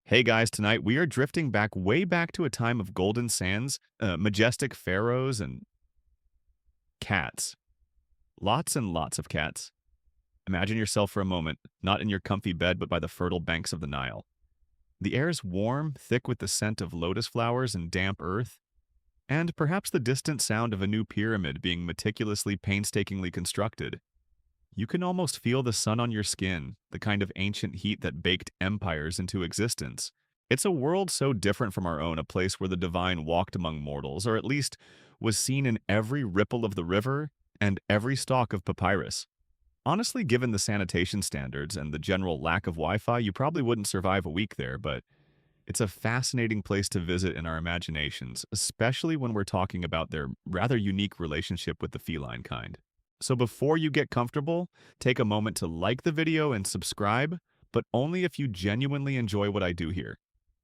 Hey guys, tonight we are drifting back way back to a time of golden sands, majestic pharaohs, and cats. Lots and lots of cats. Imagine yourself for a moment, not in your comfy bed, but by the fertile banks of the Nile. The air is warm, thick with the scent of lotus flowers and damp earth, and perhaps the distant sound of a new pyramid being meticulously, painstakingly constructed. You can almost feel the sun on your skin, the kind of ancient heat that baked empires into existence. It's a world so different from our own, a place where the divine walked among mortals, or at least was seen in every ripple of the river and every stalk of papyrus. Honestly, given the sanitation standards and the general lack of Wi-Fi, you probably wouldn't survive a week there, but it's a fascinating place to visit in our imaginations, especially when we're talking about their rather unique relationship with the feline kind. So before you get comfortable, take a moment to like the video and subscribe, but only if you genuinely enjoy what I do here.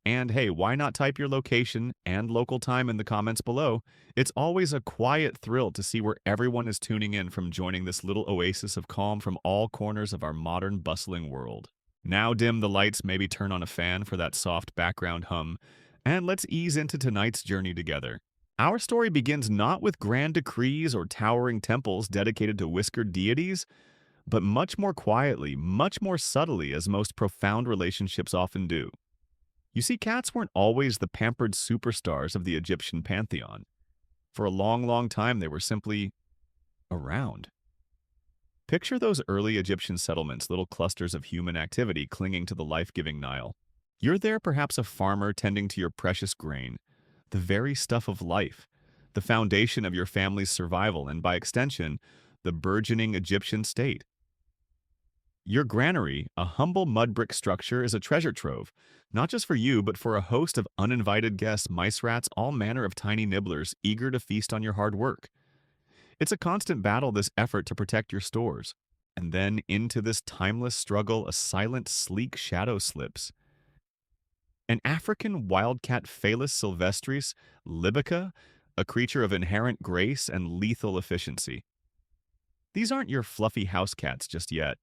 And hey, why not type your location and local time in the comments below? It's always a quiet thrill to see where everyone is tuning in from, joining this little oasis of calm from all corners of our modern, bustling world. Now dim the lights, maybe turn on a fan for that soft background hum, and let's ease into tonight's journey together. Our story begins not with grand decrees or towering temples dedicated to whiskered deities, but much more quietly, much more subtly, as most profound relationships often do. You see, cats weren't always the pampered superstars of the Egyptian pantheon. For a long, long time, they were simply around. Picture those early Egyptian settlements, little clusters of human activity clinging to the life-giving Nile. You're there, perhaps a farmer tending to your precious grain, the very stuff of life, the foundation of your family's survival, and by extension, the burgeoning Egyptian state. Your granary, a humble mud brick structure, is a treasure trove, not just for you, but for a host of uninvited guests, mice rats, all manner of tiny nibblers eager to feast on your hard work. It's a constant battle, this effort to protect your stores. And then into this timeless struggle, a silent, sleek shadow slips. An African wildcat, Felis sylvestris libica, a creature of inherent grace and lethal efficiency. These aren't your fluffy house cats just yet.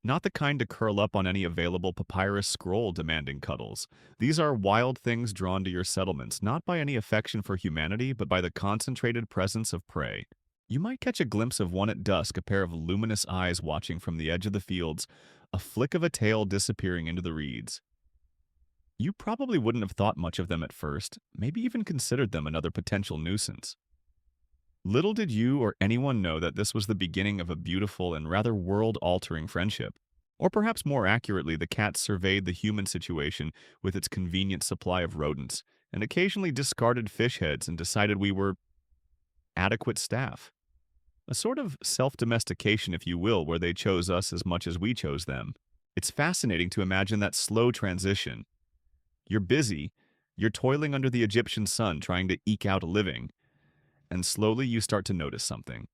Not the kind to curl up on any available papyrus scroll demanding cuddles. These are wild things drawn to your settlements, not by any affection for humanity, but by the concentrated presence of prey. You might catch a glimpse of one at dusk, a pair of luminous eyes watching from the edge of the fields, a flick of a tail disappearing into the reeds. You probably wouldn't have thought much of them at first, maybe even considered them another potential nuisance. Little did you or anyone know that this was the beginning of a beautiful and rather world-altering friendship. Or perhaps more accurately, the cat surveyed the human situation with its convenient supply of rodents, and occasionally discarded fish heads and decided we were adequate staff. A sort of self-domestication, if you will, where they chose us as much as we chose them. It's fascinating to imagine that slow transition. You're busy, you're toiling under the Egyptian sun trying to eke out a living, and slowly you start to notice something.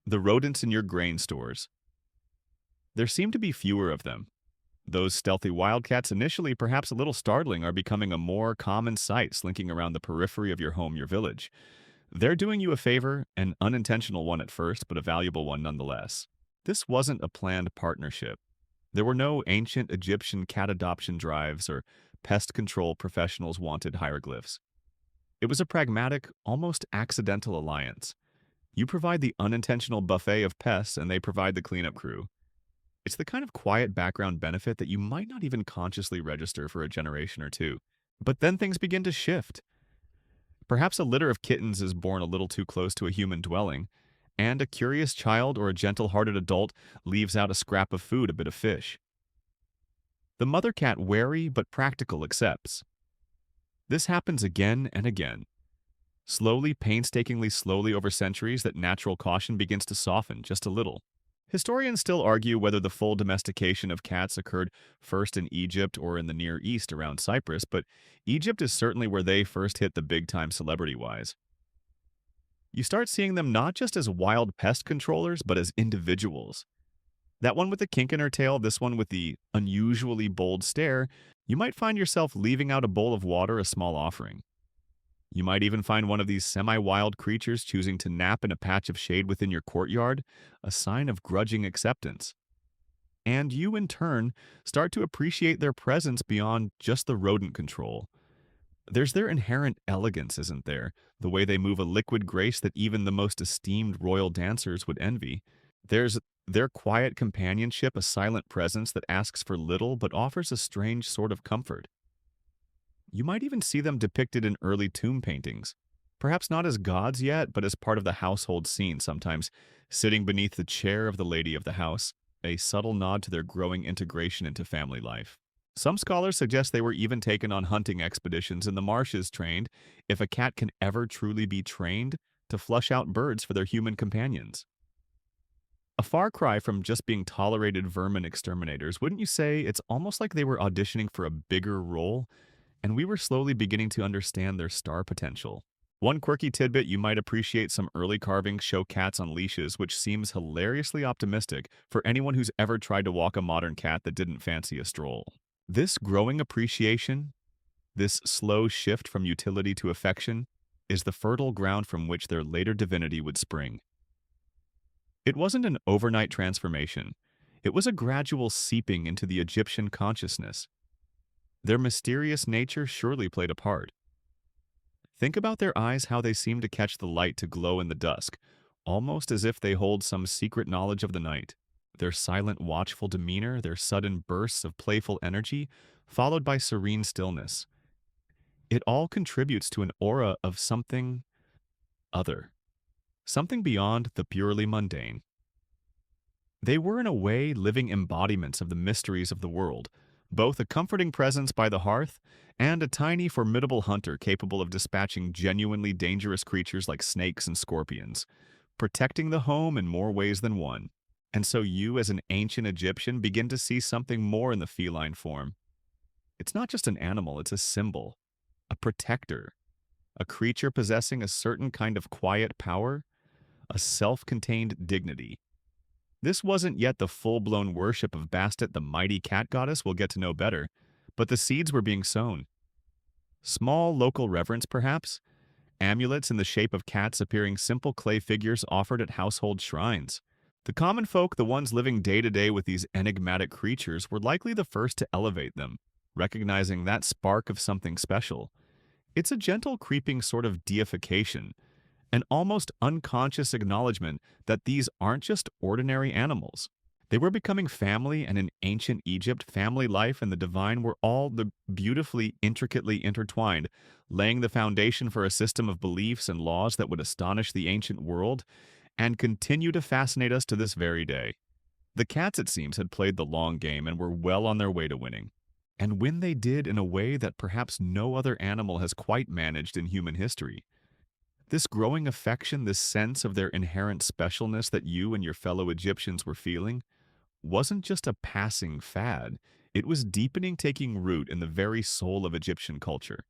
The rodents in your grain stores. There seem to be fewer of them. Those stealthy wildcats, initially perhaps a little startling, are becoming a more common sight slinking around the periphery of your home, your village. They're doing you a favor, an unintentional one at first, but a valuable one nonetheless. This wasn't a planned partnership. There were no ancient Egyptian cat adoption drives or pest control professionals wanted hieroglyphs. It was a pragmatic, almost accidental alliance. You provide the unintentional buffet of pests, and they provide the cleanup crew. It's the kind of quiet background benefit that you might not even consciously register for a generation or two. But then things begin to shift. Perhaps a litter of kittens is born a little too close to a human dwelling, and a curious child or a gentle-hearted adult leaves out a scrap of food, a bit of fish. The mother cat, wary but practical, accepts. This happens again and again. Slowly, painstakingly slowly over centuries, that natural caution begins to soften just a little. Historians still argue whether the full domestication of cats occurred first in Egypt or in the Near East around Cyprus, but Egypt is certainly where they first hit the big time celebrity-wise. You start seeing them not just as wild pest controllers, but as individuals. That one with the kink in her tail, this one with the unusually bold stare, you might find yourself leaving out a bowl of water, a small offering. You might even find one of these semi-wild creatures choosing to nap in a patch of shade within your courtyard, a sign of grudging acceptance. And you, in turn, start to appreciate their presence beyond just the rodent control. There's their inherent elegance, isn't there? The way they move a liquid grace that even the most esteemed royal dancers would envy. There's their quiet companionship, a silent presence that asks for little but offers a strange sort of comfort. You might even see them depicted in early tomb paintings. Perhaps not as gods yet, but as part of the household scene, sometimes sitting beneath the chair of the lady of the house, a subtle nod to their growing integration into family life. Some scholars suggest they were even taken on hunting expeditions in the marshes trained, if a cat can ever truly be trained, to flush out birds for their human companions. A far cry from just being tolerated vermin exterminators, wouldn't you say? It's almost like they were auditioning for a bigger role, and we were slowly beginning to understand their star potential. One quirky tidbit: you might appreciate some early carvings show cats on leashes, which seems hilariously optimistic for anyone who's ever tried to walk a modern cat that didn't fancy a stroll. This growing appreciation, this slow shift from utility to affection, is the fertile ground from which their later divinity would spring. It wasn't an overnight transformation. It was a gradual seeping into the Egyptian consciousness. Their mysterious nature surely played a part. Think about their eyes, how they seem to catch the light to glow in the dusk, almost as if they hold some secret knowledge of the night. Their silent, watchful demeanor, their sudden bursts of playful energy, followed by serene stillness. It all contributes to an aura of something other, something beyond the purely mundane. They were in a way living embodiments of the mysteries of the world, both a comforting presence by the hearth and a tiny, formidable hunter capable of dispatching genuinely dangerous creatures like snakes and scorpions, protecting the home in more ways than one. And so you, as an ancient Egyptian, begin to see something more in the feline form. It's not just an animal, it's a symbol, a protector, a creature possessing a certain kind of quiet power, a self-contained dignity. This wasn't yet the full-blown worship of Bastet, the mighty cat goddess. We'll get to know better, but the seeds were being sown. Small local reverence, perhaps? Amulets in the shape of cats appearing simple clay figures offered at household shrines. The common folk, the ones living day to day with these enigmatic creatures, were likely the first to elevate them, recognizing that spark of something special. It's a gentle, creeping sort of deification, an almost unconscious acknowledgement that these aren't just ordinary animals. They were becoming family, and in ancient Egypt, family life and the divine were all the beautifully, intricately intertwined, laying the foundation for a system of beliefs and laws that would astonish the ancient world and continue to fascinate us to this very day. The cats, it seems, had played the long game and were well on their way to winning. And when they did in a way that perhaps no other animal has quite managed in human history. This growing affection, this sense of their inherent specialness that you and your fellow Egyptians were feeling, wasn't just a passing fad. It was deepening, taking root in the very soul of Egyptian culture.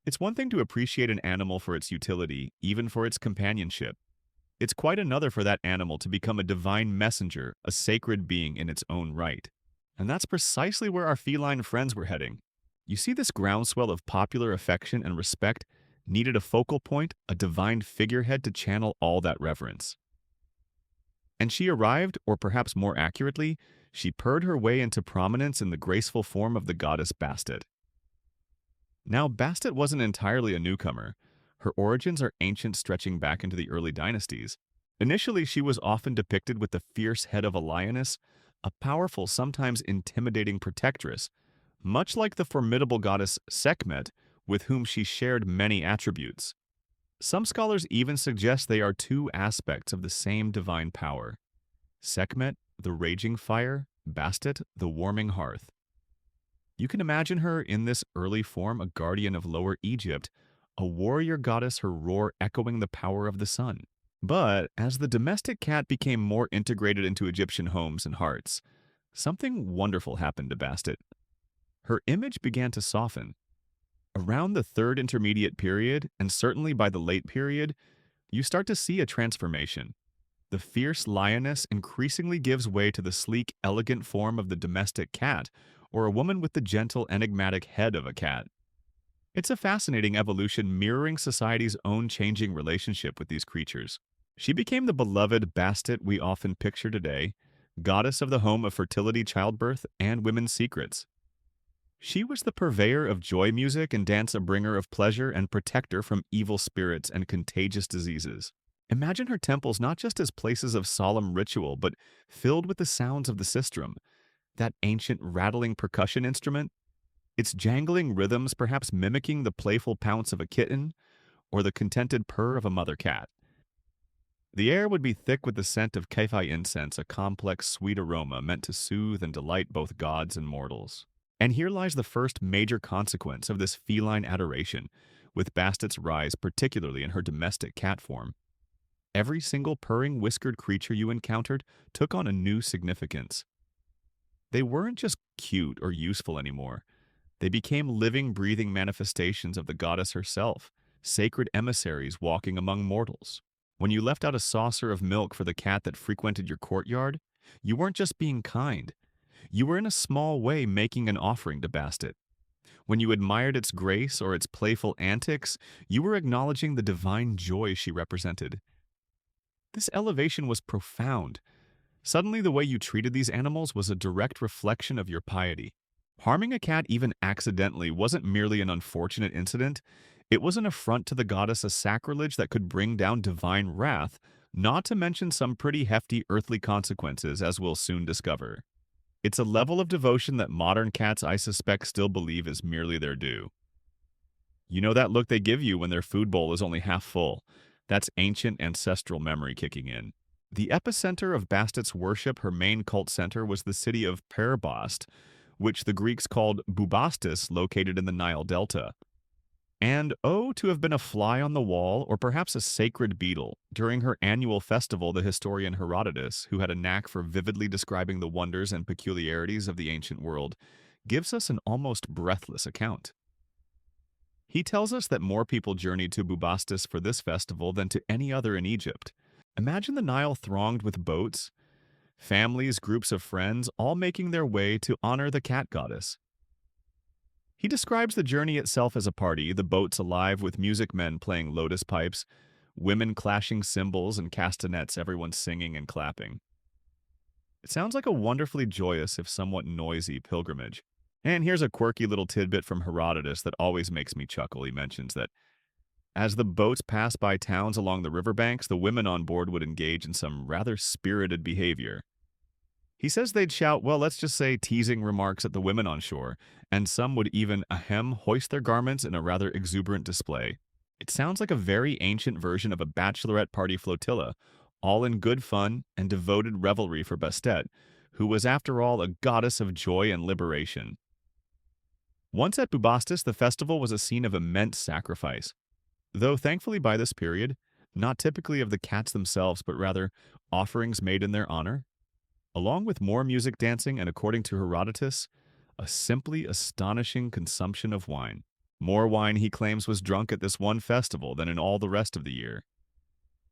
It's one thing to appreciate an animal for its utility, even for its companionship. It's quite another for that animal to become a divine messenger, a sacred being in its own right. And that's precisely where our feline friends were heading. You see, this groundswell of popular affection and respect needed a focal point, a divine figurehead to channel all that reverence. And she arrived, or perhaps more accurately, she purred her way into prominence in the graceful form of the goddess Bastet. Now, Bastet wasn't entirely a newcomer. Her origins are ancient, stretching back into the early dynasties. Initially, she was often depicted with the fierce head of a lioness, a powerful, sometimes intimidating protectress, much like the formidable goddess Sekhmet, with whom she shared many attributes. Some scholars even suggest they are two aspects of the same divine power. Sekhmet, the raging fire; Bastet, the warming hearth. You can imagine her in this early form, a guardian of Lower Egypt, a warrior goddess, her roar echoing the power of the sun. But as the domestic cat became more integrated into Egyptian homes and hearts, something wonderful happened to Bastet. Her image began to soften. Around the Third Intermediate Period, and certainly by the Late Period, you start to see a transformation. The fierce lioness increasingly gives way to the sleek, elegant form of the domestic cat, or a woman with the gentle, enigmatic head of a cat. It's a fascinating evolution mirroring society's own changing relationship with these creatures. She became the beloved Bastet we often picture today, goddess of the home of fertility, childbirth, and women's secrets. She was the purveyor of joy music and dance, a bringer of pleasure and protector from evil spirits and contagious diseases. Imagine her temples not just as places of solemn ritual, but filled with the sounds of the sistrum, that ancient rattling percussion instrument, its jangling rhythms perhaps mimicking the playful pounce of a kitten or the contented purr of a mother cat. The air would be thick with the scent of Kefi incense, a complex, sweet aroma meant to soothe and delight both gods and mortals. And here lies the first major consequence of this feline adoration, with Bastet's rise particularly in her domestic cat form. Every single purring, whiskered creature you encountered took on a new significance. They weren't just cute or useful anymore. They became living, breathing manifestations of the goddess herself, sacred emissaries walking among mortals. When you left out a saucer of milk for the cat that frequented your courtyard, you weren't just being kind. You were in a small way making an offering to Bastet. When you admired its grace or its playful antics, you were acknowledging the divine joy she represented. This elevation was profound. Suddenly, the way you treated these animals was a direct reflection of your piety. Harming a cat even accidentally wasn't merely an unfortunate incident, it was an affront to the goddess, a sacrilege that could bring down divine wrath, not to mention some pretty hefty earthly consequences, as we'll soon discover. It's a level of devotion that modern cats, I suspect, still believe is merely their due. You know that look they give you when their food bowl is only half full? That's ancient ancestral memory kicking in. The epicenter of Bastet's worship, her main cult center, was the city of Peribast, which the Greeks called Bubastis, located in the Nile Delta. And oh, to have been a fly on the wall, or perhaps a sacred beetle. During her annual festival, the historian Herodotus, who had a knack for vividly describing the wonders and peculiarities of the ancient world, gives us an almost breathless account. He tells us that more people journeyed to Bubastis for this festival than to any other in Egypt. Imagine the Nile thronged with boats, families, groups of friends, all making their way to honor the cat goddess. He describes the journey itself as a party, the boats alive with music men playing lotus pipes, women clashing cymbals and castanets, everyone singing and clapping. It sounds like a wonderfully joyous, if somewhat noisy, pilgrimage. And here's a quirky little tidbit from Herodotus that always makes me chuckle. He mentions that as the boats passed by towns along the riverbanks, the women on board would engage in some rather spirited behavior. He says they'd shout, well, let's just say teasing remarks at the women on shore, and some would even, hoist their garments in a rather exuberant display. It sounds like a very ancient version of a bachelorette party flotilla, all in good fun and devoted revelry for Bastet, who was after all a goddess of joy and liberation. Once at Bubastis, the festival was a scene of immense sacrifice. Though thankfully by this period, not typically of the cats themselves, but rather offerings made in their honor, along with more music, dancing, and according to Herodotus, a simply astonishing consumption of wine. More wine, he claims, was drunk at this one festival than in all the rest of the year.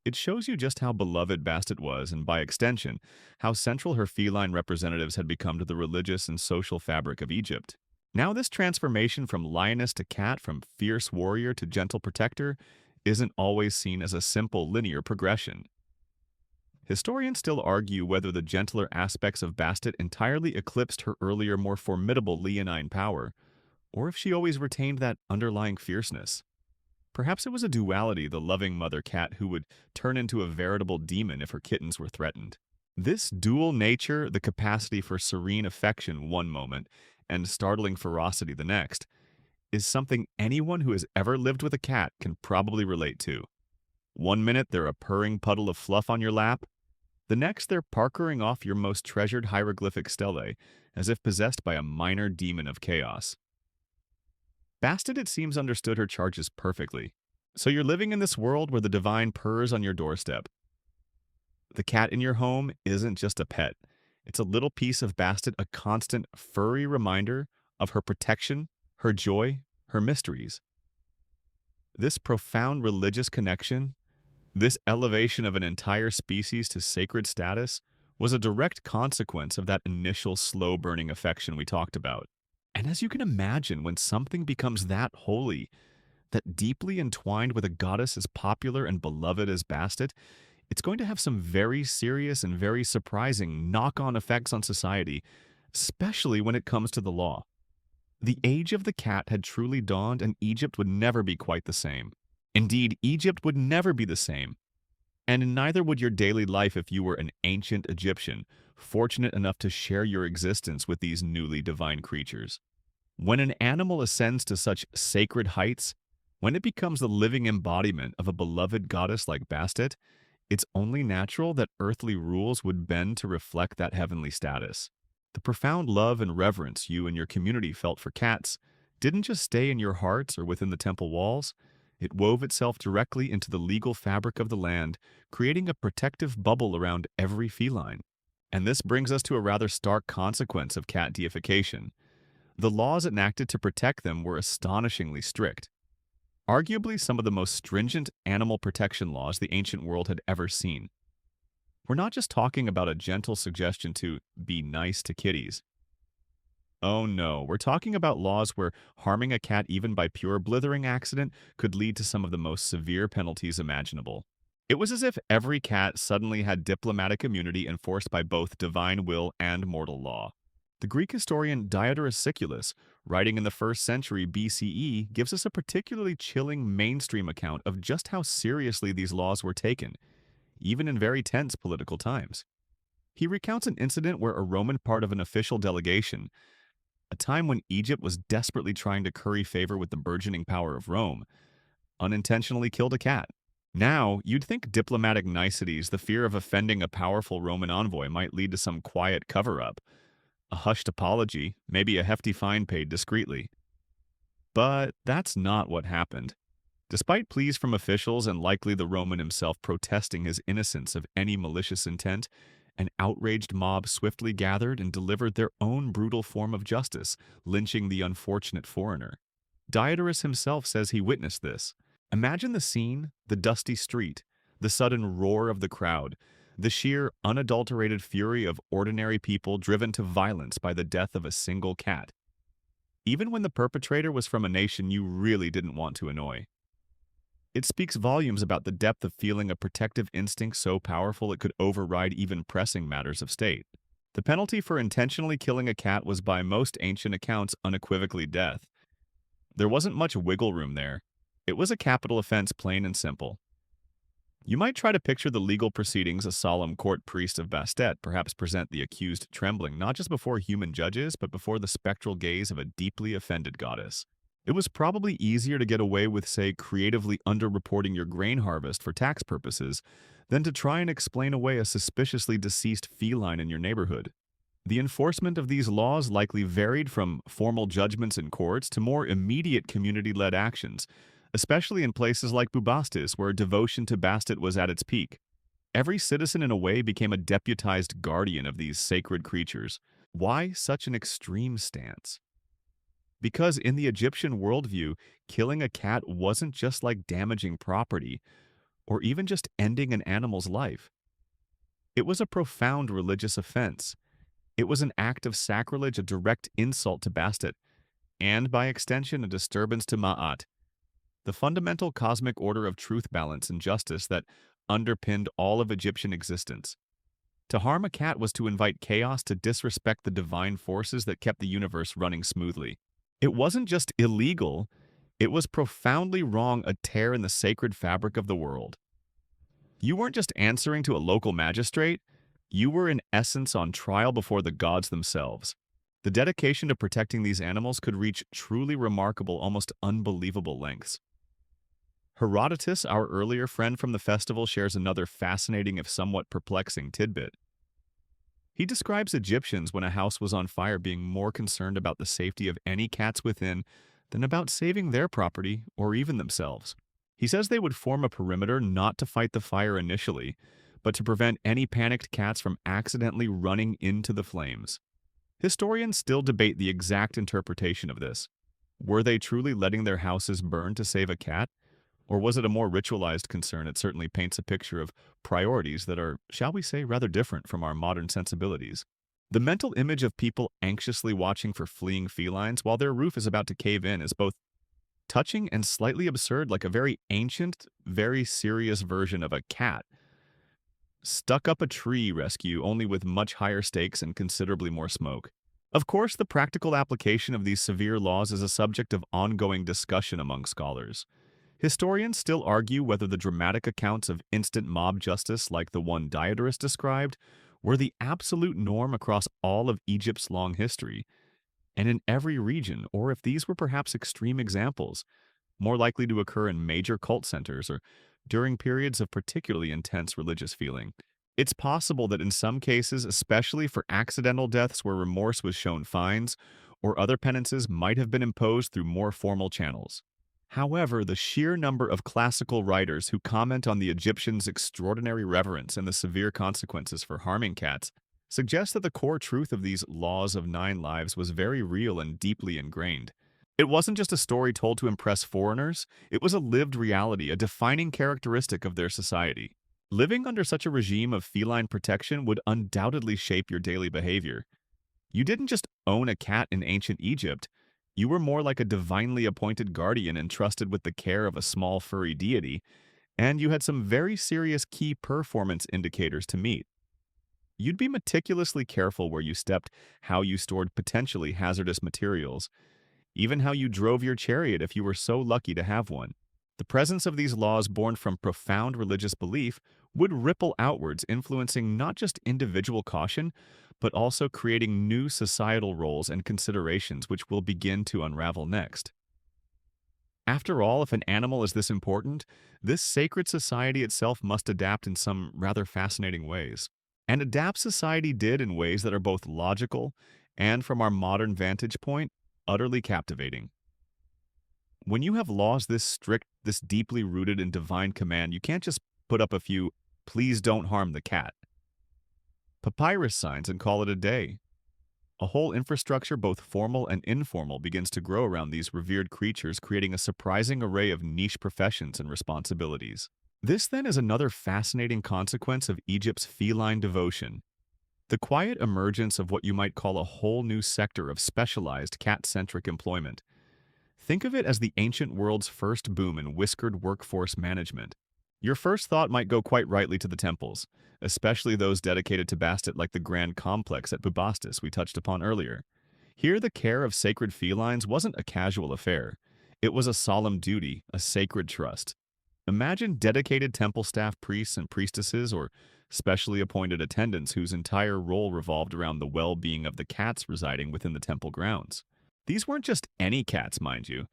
It shows you just how beloved Bastet was, and by extension, how central her feline representatives had become to the religious and social fabric of Egypt. Now this transformation from lioness to cat, from fierce warrior to gentle protector, isn't always seen as a simple linear progression. Historians still argue whether the gentler aspects of Bastet entirely eclipsed her earlier, more formidable leonine power, or if she always retained that underlying fierceness. Perhaps it was a duality, the loving mother cat who would turn into a veritable demon if her kittens were threatened. This dual nature, the capacity for serene affection one moment and startling ferocity the next, is something anyone who has ever lived with a cat can probably relate to. One minute they're a purring puddle of fluff on your lap, the next they're parkering off your most treasured hieroglyphic stele, as if possessed by a minor demon of chaos. Bastet, it seems, understood her charges perfectly. So you're living in this world where the divine purrs on your doorstep. The cat in your home isn't just a pet. It's a little piece of Bastet, a constant, furry reminder of her protection, her joy, her mysteries. This profound religious connection, this elevation of an entire species to sacred status, was a direct consequence of that initial slow-burning affection we talked about. And as you can imagine, when something becomes that holy, that deeply entwined with a goddess as popular and beloved as Bastet, it's going to have some very serious and very surprising knock-on effects on society, especially when it comes to the law. The age of the cat had truly dawned, and Egypt would never be quite the same. Indeed, Egypt would never be the same, and neither would your daily life if you were an ancient Egyptian, fortunate enough to share your existence with these newly divine creatures. When an animal ascends to such sacred heights, when it becomes the living embodiment of a beloved goddess like Bastet, it's only natural that earthly rules would bend to reflect that heavenly status. The profound love and reverence you and your community felt for cats didn't just stay in your hearts or within the temple walls. It wove itself directly into the legal fabric of the land, creating a protective bubble around every feline. And this brings us to a rather stark consequence of cat deification. The laws enacted to protect them were astonishingly strict, arguably some of the most stringent animal protection laws the ancient world had ever seen. We're not just talking about a gentle suggestion to be nice to kitties. Oh no, we're talking about laws where harming a cat even by pure blithering accident could lead to some of the most severe penalties imaginable. It was as if every cat suddenly had diplomatic immunity enforced by both divine will and mortal law. The Greek historian Diodorus Siculus, writing in the 1st century BCE, gives us a particularly chilling mainstream account of just how seriously these laws were taken, even in very tense political times. He recounts an incident where a Roman part of an official delegation, a time when Egypt was desperately trying to curry favor with the burgeoning power of Rome, unintentionally killed a cat. Now, you'd think diplomatic niceties, the fear of offending a powerful Roman envoy, might lead to some quiet cover-up, a hushed apology, maybe a hefty fine paid discreetly. But that's not what happened. Despite pleas from officials and likely the Roman himself protesting his innocence of any malicious intent, an outraged mob swiftly gathered and delivered their own brutal form of justice, lynching the unfortunate foreigner. Diodorus himself says he witnessed this. Imagine the scene, the dusty street, the sudden roar of the crowd, the sheer, unadulterated fury of ordinary people driven to violence by the death of a single cat. Even when the perpetrator was from a nation you really didn't want to annoy. It speaks volumes about the depth of feeling a protective instinct so powerful it could override even pressing matters of state. The penalty for intentionally killing a cat was by most ancient accounts unequivocally death. There wasn't much wiggle room there. It was a capital offense, plain and simple. You might try to picture the legal proceedings. A solemn court priest of Bastet perhaps present the accused trembling not just before human judges, but before the spectral gaze of a deeply offended goddess. It was probably easier to get away with, say, creatively underreporting your grain harvest for tax purposes than to try and explain away a suspiciously deceased feline in your neighborhood. The enforcement of these laws likely varied from formal judgments in courts to more immediate community-led actions, especially in places like Bubastis, where devotion to Bastet was at its peak. Every citizen in a way became a deputized guardian of these sacred creatures. Why such an extreme stance? Because in the Egyptian worldview, killing a cat wasn't just like damaging property, or even just ending an animal's life. It was a profound religious offense. It was an act of sacrilege, a direct insult to Bastet, and by extension a disturbance to Ma'at, the fundamental cosmic order of truth, balance, and justice that underpinned all of Egyptian existence. To harm a cat was to invite chaos, to disrespect the divine forces that kept the universe running smoothly. It wasn't just illegal, it was profoundly wrong, a tear in the sacred fabric of the world. You weren't just answering to a local magistrate, you were in essence on trial before the gods themselves. The dedication to protecting these animals could reach truly remarkable, almost unbelievable lengths. Herodotus, our earlier friend from the festival, shares another fascinating if somewhat perplexing tidbit. He describes Egyptians when a house was on fire being more concerned about the safety of any cats within than about saving their property or even themselves. He says they would form a perimeter not to fight the fire initially, but to prevent any panicked cats from accidentally running into the flames. Historians still debate the exact interpretation of this. Were they truly letting their houses burn to save a cat? Or was it a more ritualized concern? It certainly paints a picture of priorities that are, shall we say, rather different from our modern sensibilities. The mental image of people anxiously watching for fleeing felines while their roof is about to cave in is both touching and slightly absurd, like a very ancient, very serious version of a cat. Stuck up a tree rescue, only with much higher stakes and considerably more smoke. Of course, the practical application of these severe laws is a subject of ongoing discussion among scholars. Historians still argue whether the dramatic accounts of instant mob justice like the one Diodorus described were the absolute norm across all of Egypt's long history, and in every region, or if these were perhaps extreme examples, more likely to occur in major cult centers or during periods of particularly intense religious feeling. It's possible that in some cases, especially for accidental deaths where remorse was shown, fines or other penances might have been imposed through more formal channels. However, the sheer number of classical writers who comment on the Egyptians' extraordinary reverence and the severe consequences for harming cats suggests that the core truth of these laws of 9 lives was very real and deeply ingrained. It wasn't just a story told to impress foreigners, it was a lived reality, a defining characteristic of their society. Living under such a regime of feline protection would undoubtedly shape your daily behavior. You didn't just own a cat in ancient Egypt, you were more like a divinely appointed guardian entrusted with the care of a small furry deity, and you had some very serious key performance indicators to meet. You'd be meticulously careful where you stepped, how you stored potentially hazardous materials, even how you drove your chariot if you were so lucky to have one. The presence of these laws born from profound religious belief would ripple outwards, influencing not just individual caution, but also creating new societal roles and considerations which we'll begin to unravel next. After all, if an animal is this important, this sacred society itself must adapt in some rather fascinating ways. And adapt society did in ways that are both logical and, from our modern vantage point, utterly captivating. When you have laws this strict, this deeply rooted in divine command, you can't just put up a few "please don't harm the cat" papyrus signs and call it a day. A whole infrastructure, both formal and informal, begins to grow around these revered creatures, creating a surprising array of niche professions and responsibilities. This, then, is another fascinating consequence of Egypt's feline devotion. The quiet emergence of what you might call a whole new sector of specialized cat-centric employment. Think of it as the ancient world's first boom in whiskered workforce management. Your first thought might go quite rightly to the temples, especially those dedicated to Bastet like the Grand Complex at Bubastis we touched upon earlier. Here the care of sacred felines wasn't a casual affair. It was a solemn duty, a sacred trust. Imagine dedicated temple staff priests and priestesses or specially appointed attendants whose entire role revolved around the well-being of the cats residing within the temple grounds. These weren't just any cats, mind you.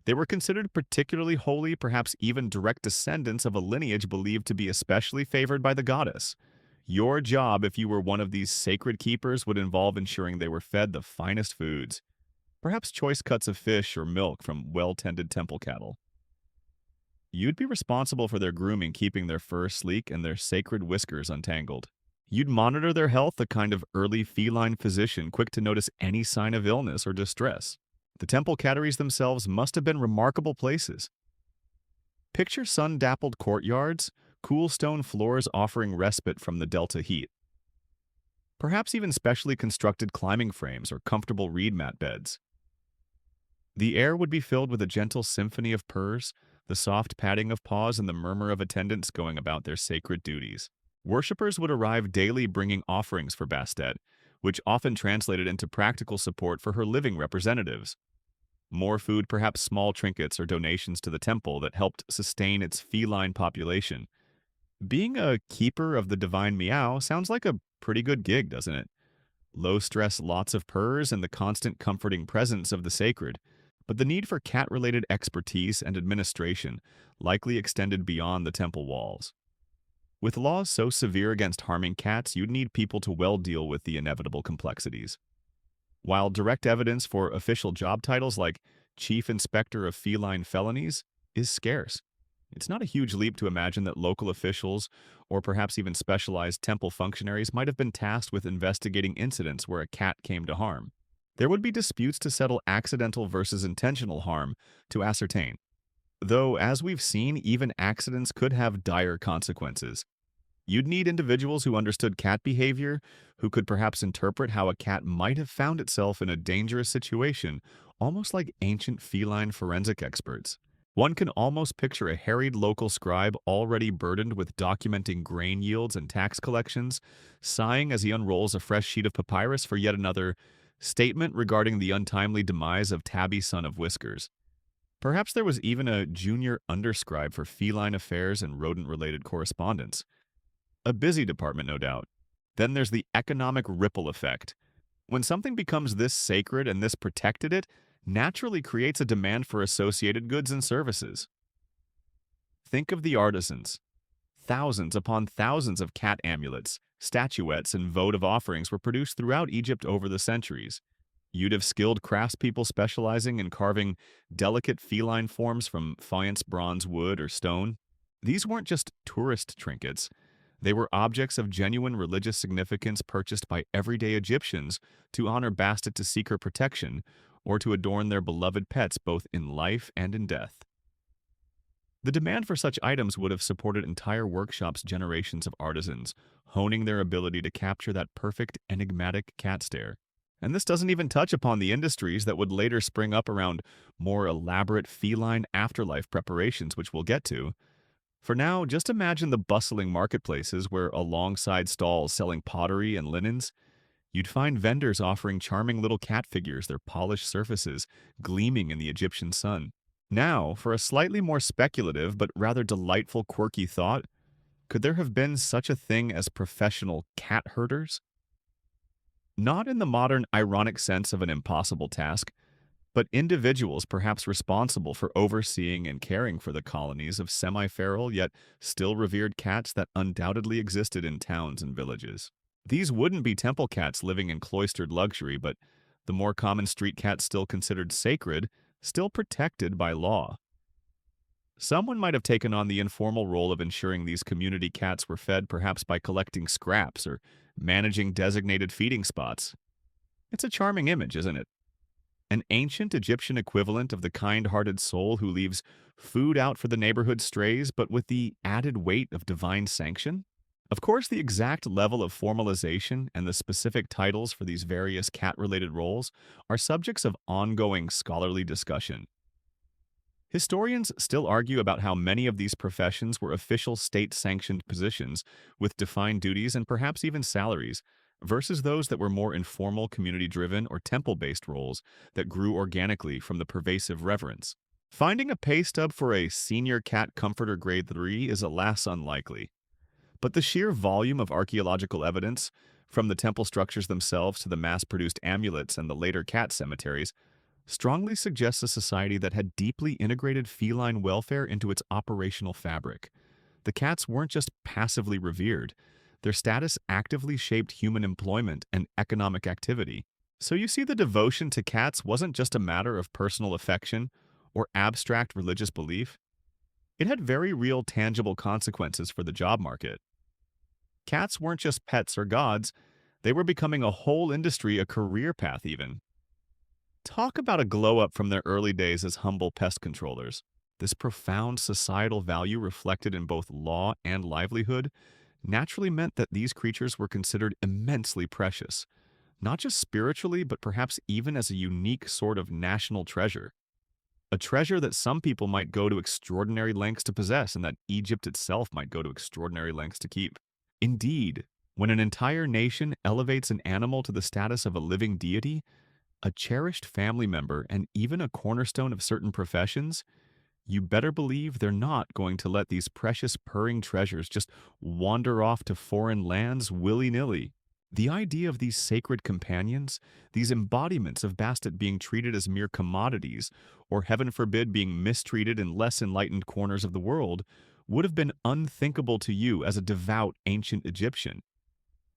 They were considered particularly holy, perhaps even direct descendants of a lineage believed to be especially favored by the goddess. Your job, if you were one of these sacred keepers, would involve ensuring they were fed the finest foods, perhaps choice cuts of fish or milk from well-tended temple cattle. You'd be responsible for their grooming, keeping their fur sleek and their sacred whiskers untangled. You'd monitor their health, a kind of early feline physician quick to notice any sign of illness or distress. The temple catteries themselves must have been remarkable places. Picture sun-dappled courtyards, cool stone floors offering respite from the delta heat. Perhaps even specially constructed climbing frames or comfortable reed mat beds. The air would be filled with a gentle symphony of purrs, the soft patting of paws and the murmur of attendants going about their sacred duties. Worshippers would arrive daily bringing offerings for Bastet, which often translated into practical support for her living representatives. More food, perhaps small trinkets or donations to the temple that helped sustain its feline population. Being a keeper of the divine meow sounds like a pretty good gig, doesn't it? Low stress, lots of purrs, and the constant comforting presence of the sacred. But the need for cat-related expertise and administration likely extended beyond the temple walls. With laws so severe against harming cats, you'd need people to well deal with the inevitable complexities. While direct evidence for official job titles like Chief Inspector of Feline Felonies is scarce, it's not a huge leap to imagine that local officials, or perhaps even specialized temple functionaries, might have been tasked with investigating incidents where a cat came to harm. There would be disputes to settle accidental versus intentional harm to ascertain. Though, as we've seen, even accidents could have dire consequences. You'd need individuals who understood cat behavior, who could perhaps interpret how a cat might have found itself in a dangerous situation, almost like ancient feline forensic experts. One can almost picture a harried local scribe already burdened with documenting grain yields and tax collections, sighing as he unrolls a fresh sheet of papyrus for yet another statement regarding the untimely demise of Tabby, son of Whiskers. Perhaps there was even a junior underscribe for feline affairs and rodent-related correspondence. A busy department, no doubt. Then there's the economic ripple effect. When something becomes this sacred and this protected, it naturally creates a demand for associated goods and services. Think of the artisans. Thousands upon thousands of cat amulets, statuettes, and votive offerings were produced throughout Egypt over the centuries. You'd have skilled craftspeople specializing in carving delicate feline forms from faience, bronze, wood, or stone. These weren't just tourist trinkets. They were objects of genuine religious significance purchased by everyday Egyptians to honor Bastet to seek her protection or to adorn their beloved pets both in life and in death. The demand for such items would have supported entire workshops' generations of artisans, honing their ability to capture that perfect, enigmatic cat stare. And this doesn't even touch upon the industries that would later spring up around more elaborate feline afterlife preparations, which we'll get to. For now, just imagine the bustling marketplaces where, alongside stalls selling pottery and linens, you'd find vendors offering charming little cat figures, their polished surfaces gleaming in the Egyptian sun. Now, for a slightly more speculative but rather delightful quirky thought, could there have been such a thing as professional cat herders? Not in the modern ironic sense of an impossible task, but individuals perhaps responsible for overseeing and caring for the colonies of semi-feral yet still revered cats that undoubtedly existed in towns and villages. These wouldn't be temple cats living in cloistered luxury, but the more common street cats still considered sacred, still protected by law. Someone might have taken on the informal role of ensuring these community cats were fed perhaps by collecting scraps or managing designated feeding spots. It's a charming image, isn't it? An ancient Egyptian equivalent of the kind-hearted soul who leaves food out for the neighborhood strays, but with the added weight of divine sanction? Of course, the exact level of formalization and the specific titles for these various cat-related roles are subjects of ongoing scholarly discussion. Historians still argue about how many of these professions were official state-sanctioned positions with defined duties and perhaps even salaries, versus those that were more informal, community-driven, or temple-based roles that grew organically from the pervasive reverence. Finding a pay stub for a senior cat comforter grade 3 is alas unlikely. But the sheer volume of archaeological evidence, from the temple structures themselves to the mass-produced amulets and the later cat cemeteries, strongly suggests a society that had deeply integrated feline welfare into its operational fabric. The cats weren't just passively revered. Their status actively shaped human employment and economic activity. So you see, the devotion to cats wasn't just a matter of personal affection or abstract religious belief. It had very real, tangible consequences for the job market. Cats weren't just pets or gods, they were becoming a whole industry, a career path even. Talk about a glow-up from their early days as humble pest controllers. This profound societal value reflected in both law and livelihood naturally meant that these creatures were considered immensely precious, not just spiritually, but perhaps even as a unique sort of national treasure. A treasure that some people might go to extraordinary lengths to possess and that Egypt itself might go to extraordinary lengths to keep. Indeed, when an entire nation elevates an animal to the status of a living deity, a cherished family member, and even a cornerstone of certain professions, you better believe they're not going to let these precious purring treasures just wander off to foreign lands willy-nilly. The idea of these sacred companions, these embodiments of Bastet being treated as mere commodities, or heaven forbid being mistreated in less enlightened corners of the world, would have been unthinkable to you as a devout ancient Egyptian.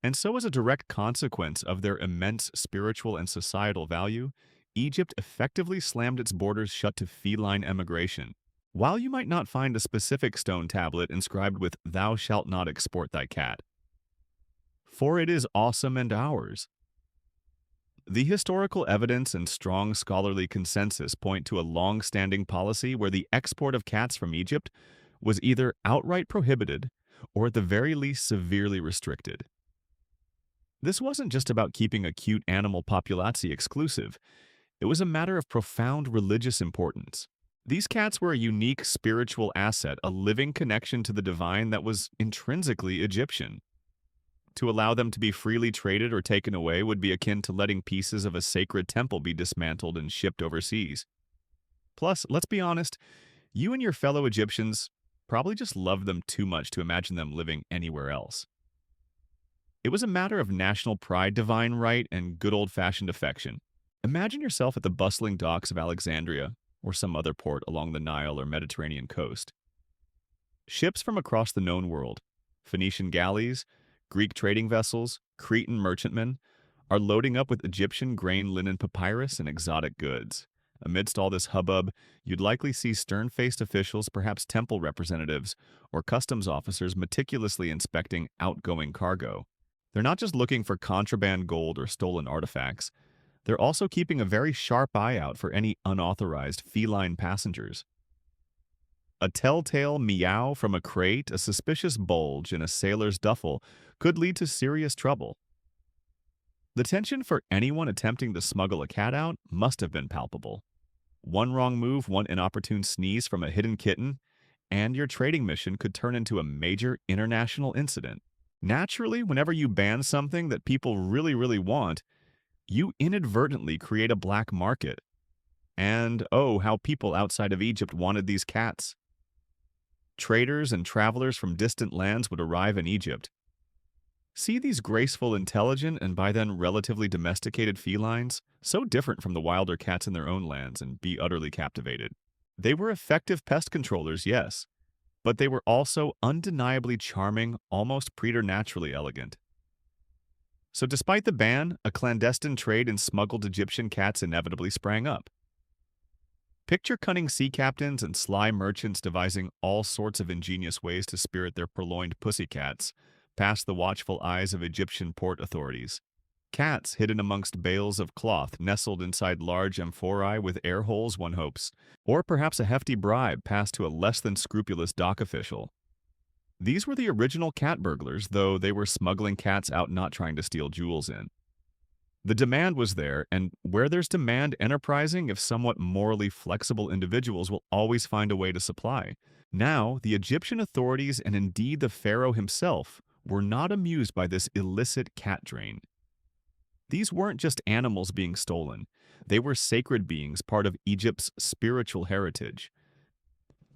And so, as a direct consequence of their immense spiritual and societal value, Egypt effectively slammed its borders shut to feline emigration. While you might not find a specific stone tablet inscribed with "Thou shalt not export thy cat," for it is awesome and ours. The historical evidence and strong scholarly consensus point to a long-standing policy where the export of cats from Egypt was either outright prohibited or at the very least severely restricted. This wasn't just about keeping a cute animal population exclusive. It was a matter of profound religious importance. These cats were a unique spiritual asset, a living connection to the divine that was intrinsically Egyptian. To allow them to be freely traded or taken away would be akin to letting pieces of a sacred temple be dismantled and shipped overseas. Plus, let's be honest, you and your fellow Egyptians probably just loved them too much to imagine them living anywhere else. It was a matter of national pride, divine right, and good old-fashioned affection. Imagine yourself at the bustling docks of Alexandria or some other port along the Nile or Mediterranean coast. Ships from across the known world, Phoenician galleys, Greek trading vessels, Cretan merchantmen, are loading up with Egyptian grain, linen, papyrus, and exotic goods. Amidst all this hubbub, you'd likely see stern-faced officials, perhaps temple representatives, or customs officers meticulously inspecting outgoing cargo. They're not just looking for contraband gold or stolen artifacts, they're also keeping a very sharp eye out for any unauthorized feline passengers. A telltale meow from a crate, a suspicious bulge in a sailor's duffel could lead to serious trouble. The tension for anyone attempting to smuggle a cat out must have been palpable. One wrong move, one inopportune sneeze from a hidden kitten, and your trading mission could turn into a major international incident. Naturally, whenever you ban something that people really want, you inadvertently create a black market. And oh, how people outside of Egypt wanted these cats. Traders and travelers from distant lands would arrive in Egypt. See these graceful, intelligent, and by then relatively domesticated felines, so different from the wilder cats in their own lands, and be utterly captivated. They were effective pest controllers, yes, but they were also undeniably charming, almost preternaturally elegant. So despite the ban, a clandestine trade in smuggled Egyptian cats inevitably sprang up. Picture cunning sea captains and sly merchants devising all sorts of ingenious ways to spirit their purloined pussycats past the watchful eyes of Egyptian port authorities. Cats hidden amongst bales of cloth, nestled inside large amphorae with air holes, one hopes, or perhaps a hefty bribe passed to a less than scrupulous dock official. These were the original cat burglars, though they were smuggling cats out not trying to steal jewels in. The demand was there, and where there's demand, enterprising, if somewhat morally flexible individuals will always find a way to supply. Now, the Egyptian authorities and indeed the pharaoh himself were not amused by this illicit cat drain. These weren't just animals being stolen. They were sacred beings, part of Egypt's spiritual heritage.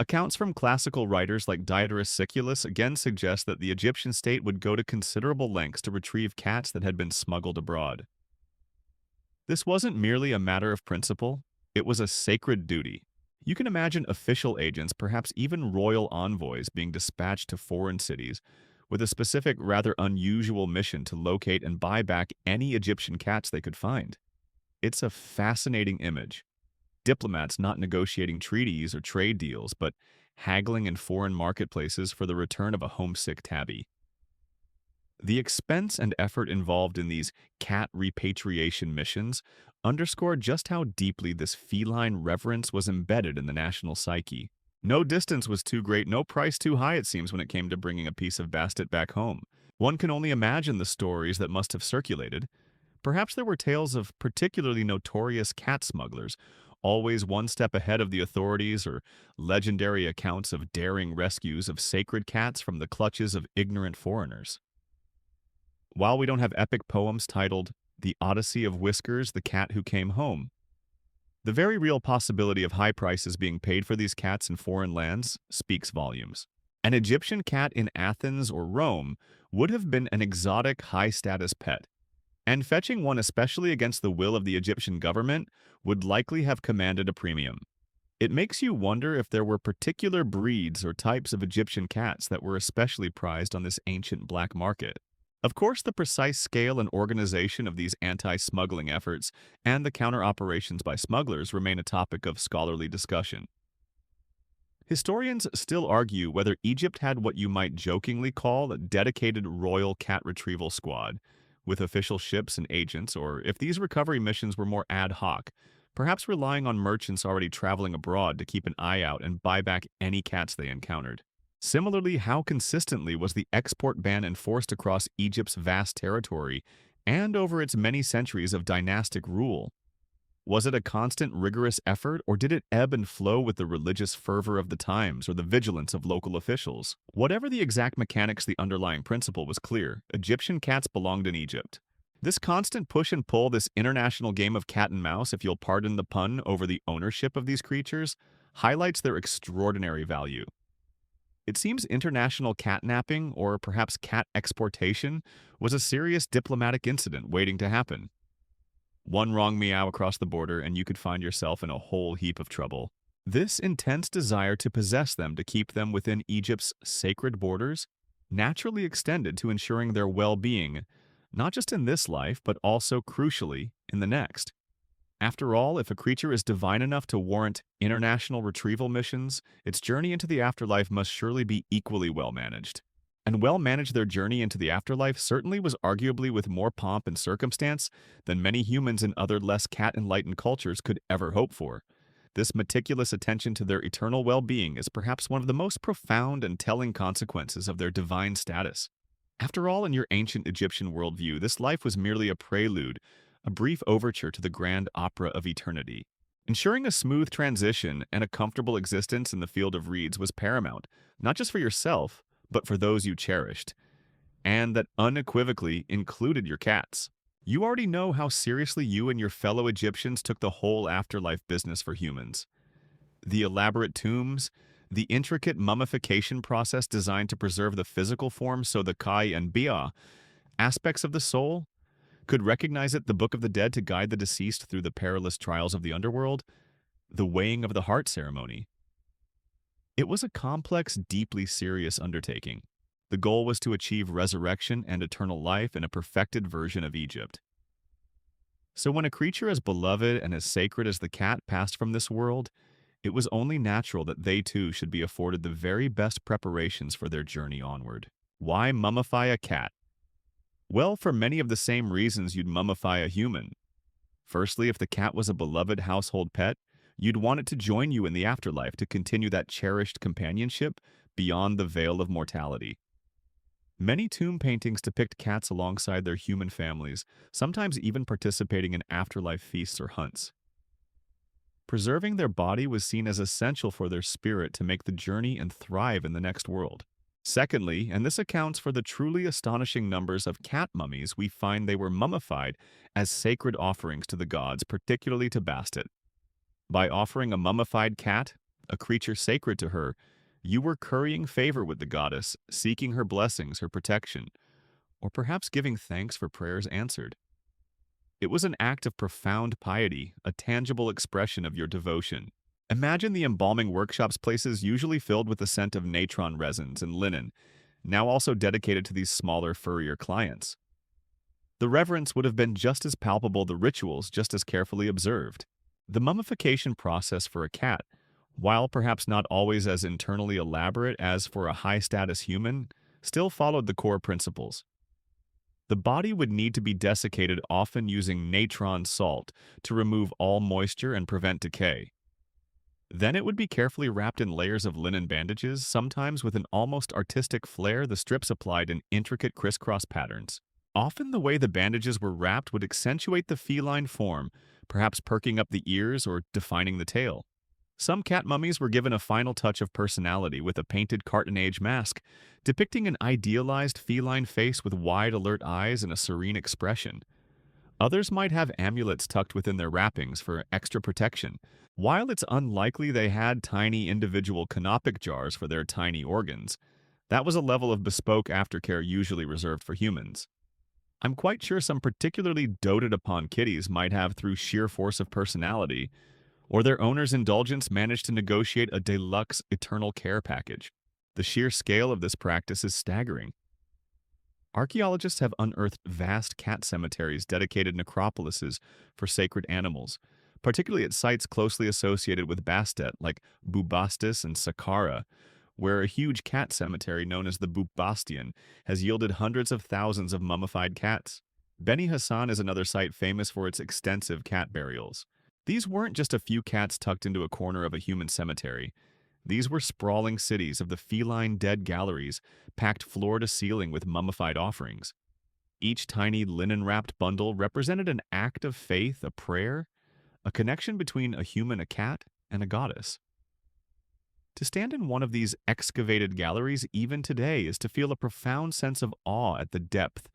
Accounts from classical writers like Diodorus Siculus again suggest that the Egyptian state would go to considerable lengths to retrieve cats that had been smuggled abroad. This wasn't merely a matter of principle, it was a sacred duty. You can imagine official agents, perhaps even royal envoys, being dispatched to foreign cities with a specific, rather unusual mission to locate and buy back any Egyptian cats they could find. It's a fascinating image. Diplomats not negotiating treaties or trade deals, but haggling in foreign marketplaces for the return of a homesick tabby. The expense and effort involved in these cat repatriation missions underscore just how deeply this feline reverence was embedded in the national psyche. No distance was too great, no price too high, it seems, when it came to bringing a piece of bastet back home. One can only imagine the stories that must have circulated. Perhaps there were tales of particularly notorious cat smugglers, always one step ahead of the authorities, or legendary accounts of daring rescues of sacred cats from the clutches of ignorant foreigners. While we don't have epic poems titled The Odyssey of Whiskers, the Cat Who Came Home, the very real possibility of high prices being paid for these cats in foreign lands speaks volumes. An Egyptian cat in Athens or Rome would have been an exotic, high-status pet, and fetching one especially against the will of the Egyptian government would likely have commanded a premium. It makes you wonder if there were particular breeds or types of Egyptian cats that were especially prized on this ancient black market. Of course, the precise scale and organization of these anti-smuggling efforts and the counter-operations by smugglers remain a topic of scholarly discussion. Historians still argue whether Egypt had what you might jokingly call a dedicated royal cat retrieval squad, with official ships and agents, or if these recovery missions were more ad hoc, perhaps relying on merchants already traveling abroad to keep an eye out and buy back any cats they encountered. Similarly, how consistently was the export ban enforced across Egypt's vast territory and over its many centuries of dynastic rule? Was it a constant, rigorous effort, or did it ebb and flow with the religious fervor of the times or the vigilance of local officials? Whatever the exact mechanics, the underlying principle was clear. Egyptian cats belonged in Egypt. This constant push and pull, this international game of cat and mouse, if you'll pardon the pun, over the ownership of these creatures, highlights their extraordinary value. It seems international catnapping, or perhaps cat exportation, was a serious diplomatic incident waiting to happen. One wrong meow across the border, and you could find yourself in a whole heap of trouble. This intense desire to possess them, to keep them within Egypt's sacred borders, naturally extended to ensuring their well-being, not just in this life, but also, crucially, in the next. After all, if a creature is divine enough to warrant international retrieval missions, its journey into the afterlife must surely be equally well managed. And well managed, their journey into the afterlife certainly was, arguably with more pomp and circumstance than many humans in other less cat-enlightened cultures could ever hope for. This meticulous attention to their eternal well-being is perhaps one of the most profound and telling consequences of their divine status. After all, in your ancient Egyptian worldview, this life was merely a prelude, a brief overture to the grand opera of eternity. Ensuring a smooth transition and a comfortable existence in the field of reeds was paramount, not just for yourself, but for those you cherished, and that unequivocally included your cats. You already know how seriously you and your fellow Egyptians took the whole afterlife business for humans. The elaborate tombs, the intricate mummification process designed to preserve the physical form so the Kai and Bia, aspects of the soul, could recognize it, the Book of the Dead, to guide the deceased through the perilous trials of the underworld, the weighing of the heart ceremony. It was a complex, deeply serious undertaking. The goal was to achieve resurrection and eternal life in a perfected version of Egypt. So when a creature as beloved and as sacred as the cat passed from this world, it was only natural that they too should be afforded the very best preparations for their journey onward. Why mummify a cat? Well, for many of the same reasons you'd mummify a human. Firstly, if the cat was a beloved household pet, you'd want it to join you in the afterlife to continue that cherished companionship beyond the veil of mortality. Many tomb paintings depict cats alongside their human families, sometimes even participating in afterlife feasts or hunts. Preserving their body was seen as essential for their spirit to make the journey and thrive in the next world. Secondly, and this accounts for the truly astonishing numbers of cat mummies we find, they were mummified as sacred offerings to the gods, particularly to Bastet. By offering a mummified cat, a creature sacred to her, you were currying favor with the goddess, seeking her blessings, her protection, or perhaps giving thanks for prayers answered. It was an act of profound piety, a tangible expression of your devotion. Imagine the embalming workshops, places usually filled with the scent of natron resins and linen, now also dedicated to these smaller, furrier clients. The reverence would have been just as palpable, the rituals just as carefully observed. The mummification process for a cat, while perhaps not always as internally elaborate as for a high-status human, still followed the core principles. The body would need to be desiccated, often using natron salt, to remove all moisture and prevent decay. Then it would be carefully wrapped in layers of linen bandages, sometimes with an almost artistic flair, the strips applied in intricate crisscross patterns. Often the way the bandages were wrapped would accentuate the feline form, perhaps perking up the ears or defining the tail. Some cat mummies were given a final touch of personality with a painted cartonnage mask, depicting an idealized feline face with wide, alert eyes and a serene expression. Others might have amulets tucked within their wrappings for extra protection, while it's unlikely they had tiny individual canopic jars for their tiny organs. That was a level of bespoke aftercare usually reserved for humans. I'm quite sure some particularly doted upon kitties might have, through sheer force of personality, or their owner's indulgence, managed to negotiate a deluxe eternal care package. The sheer scale of this practice is staggering. Archaeologists have unearthed vast cat cemeteries, dedicated necropolises for sacred animals, particularly at sites closely associated with Bastet, like Bubastis and Saqqara, where a huge cat cemetery known as the Bubastion has yielded hundreds of thousands of mummified cats. Beni Hassan is another site famous for its extensive cat burials. These weren't just a few cats tucked into a corner of a human cemetery. These were sprawling cities of the feline dead galleries, packed floor to ceiling with mummified offerings. Each tiny linen-wrapped bundle represented an act of faith, a prayer, a connection between a human, a cat, and a goddess. To stand in one of these excavated galleries even today is to feel a profound sense of awe at the depth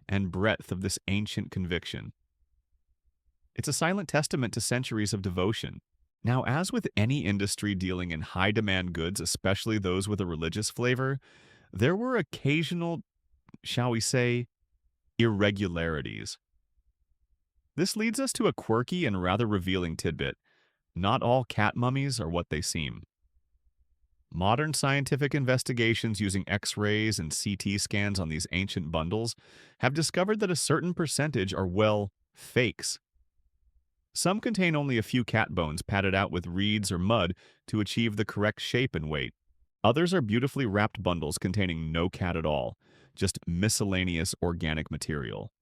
and breadth of this ancient conviction. It's a silent testament to centuries of devotion. Now, as with any industry dealing in high demand goods, especially those with a religious flavor, there were occasional, shall we say, irregularities. This leads us to a quirky and rather revealing tidbit. Not all cat mummies are what they seem. Modern scientific investigations using X-rays and CT scans on these ancient bundles have discovered that a certain percentage are, well, fakes. Some contain only a few cat bones padded out with reeds or mud to achieve the correct shape and weight. Others are beautifully wrapped bundles containing no cat at all, just miscellaneous organic material.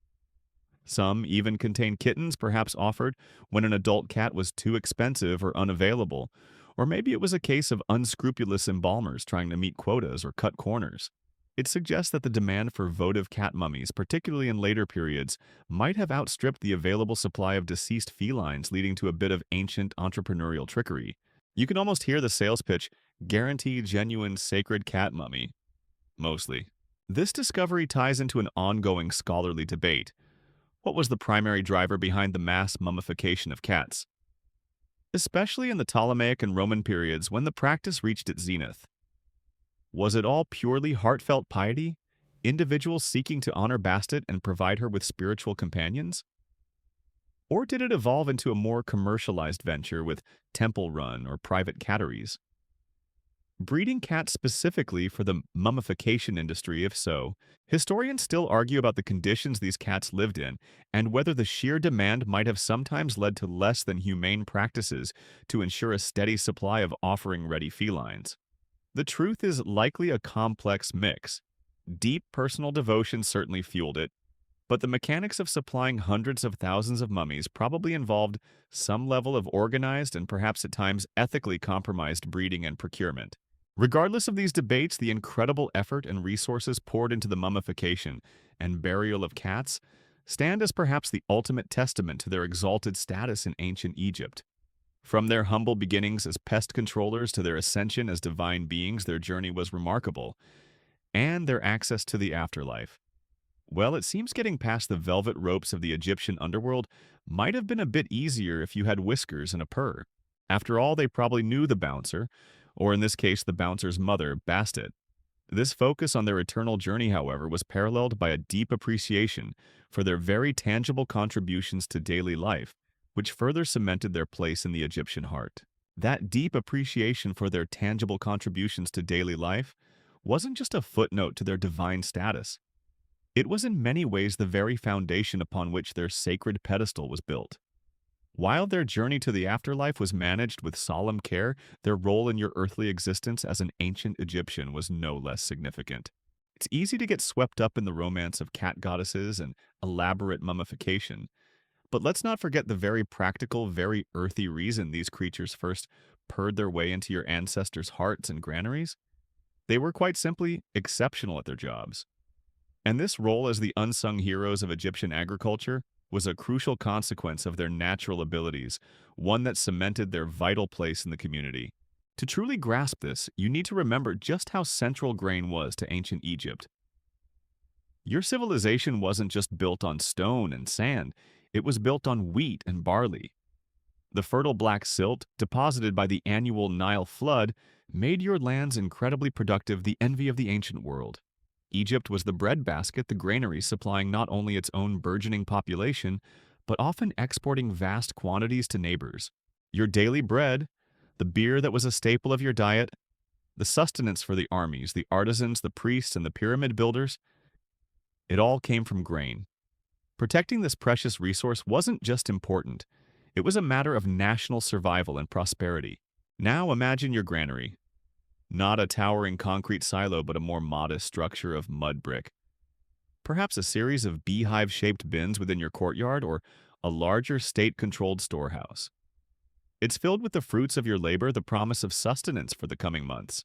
Some even contain kittens, perhaps offered when an adult cat was too expensive or unavailable, or maybe it was a case of unscrupulous embalmers trying to meet quotas or cut corners. It suggests that the demand for votive cat mummies, particularly in later periods, might have outstripped the available supply of deceased felines, leading to a bit of ancient entrepreneurial trickery. You can almost hear the sales pitch, guarantee genuine sacred cat mummy, mostly. This discovery ties into an ongoing scholarly debate. What was the primary driver behind the mass mummification of cats? Especially in the Ptolemaic and Roman periods when the practice reached its zenith. Was it all purely heartfelt piety? Individuals seeking to honor Bastet and provide her with spiritual companions? Or did it evolve into a more commercialized venture with temple run or private catteries? Breeding cats specifically for the mummification industry, if so, historians still argue about the conditions these cats lived in and whether the sheer demand might have sometimes led to less than humane practices to ensure a steady supply of offering-ready felines. The truth is likely a complex mix. Deep personal devotion certainly fueled it, but the mechanics of supplying hundreds of thousands of mummies probably involved some level of organized and perhaps at times ethically compromised breeding and procurement. Regardless of these debates, the incredible effort and resources poured into the mummification and burial of cats stand as perhaps the ultimate testament to their exalted status in ancient Egypt. From their humble beginnings as pest controllers to their ascension as divine beings, their journey was remarkable, and their access to the afterlife. Well, it seems getting past the velvet ropes of the Egyptian underworld might have been a bit easier if you had whiskers and a purr. After all, they probably knew the bouncer, or in this case, the bouncer's mother, Bastet. This focus on their eternal journey, however, was paralleled by a deep appreciation for their very tangible contributions to daily life, which further cemented their place in the Egyptian heart. That deep appreciation for their tangible contributions to daily life wasn't just a footnote to their divine status. It was in many ways the very foundation upon which their sacred pedestal was built. While their journey to the afterlife was managed with solemn care, their role in your earthly existence as an ancient Egyptian was no less significant. It's easy to get swept up in the romance of cat goddesses and elaborate mummification, but let's not forget the very practical, very earthy reason these creatures first purred their way into your ancestors' hearts and granaries. They were quite simply exceptional at their jobs. And this role as the unsung heroes of Egyptian agriculture was a crucial consequence of their natural abilities, one that cemented their vital place in the community. To truly grasp this, you need to remember just how central grain was to ancient Egypt. Your civilization wasn't just built on stone and sand, it was built on wheat and barley. The fertile black silt, deposited by the annual Nile flood, made your lands incredibly productive, the envy of the ancient world. Egypt was the breadbasket, the granary supplying not only its own burgeoning population, but often exporting vast quantities to neighbors. Your daily bread, the beer that was a staple of your diet, the sustenance for the armies, the artisans, the priests, and the pyramid builders, it all came from grain. Protecting this precious resource wasn't just important, it was a matter of national survival and prosperity. Now imagine your granary. Not a towering concrete silo, but a more modest structure of mud brick. Perhaps a series of beehive-shaped bins within your courtyard, or a larger state-controlled storehouse. It's filled with the fruits of your labor, the promise of sustenance for the coming months.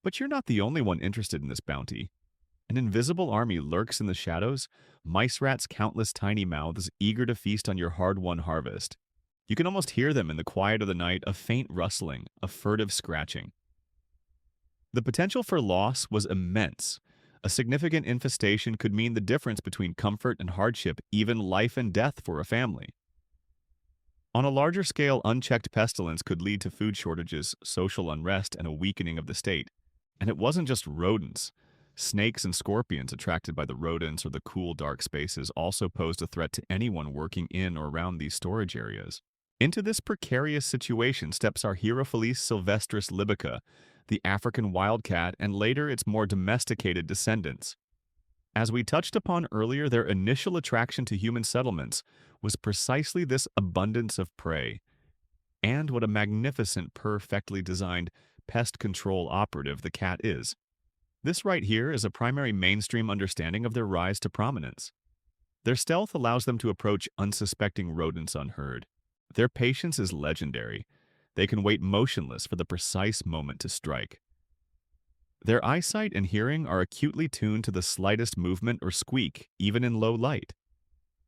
But you're not the only one interested in this bounty. An invisible army lurks in the shadows, mice rats' countless tiny mouths eager to feast on your hard-won harvest. You can almost hear them in the quiet of the night, a faint rustling, a furtive scratching. The potential for loss was immense. A significant infestation could mean the difference between comfort and hardship, even life and death for a family. On a larger scale, unchecked pestilence could lead to food shortages, social unrest, and a weakening of the state. And it wasn't just rodents. Snakes and scorpions attracted by the rodents or the cool, dark spaces also posed a threat to anyone working in or around these storage areas. Into this precarious situation steps our Hierophilus sylvestris libica, the African wildcat, and later its more domesticated descendants. As we touched upon earlier, their initial attraction to human settlements was precisely this abundance of prey. And what a magnificent, perfectly designed pest control operative the cat is. This right here is a primary mainstream understanding of their rise to prominence. Their stealth allows them to approach unsuspecting rodents unheard. Their patience is legendary. They can wait motionless for the precise moment to strike. Their eyesight and hearing are acutely tuned to the slightest movement or squeak, even in low light.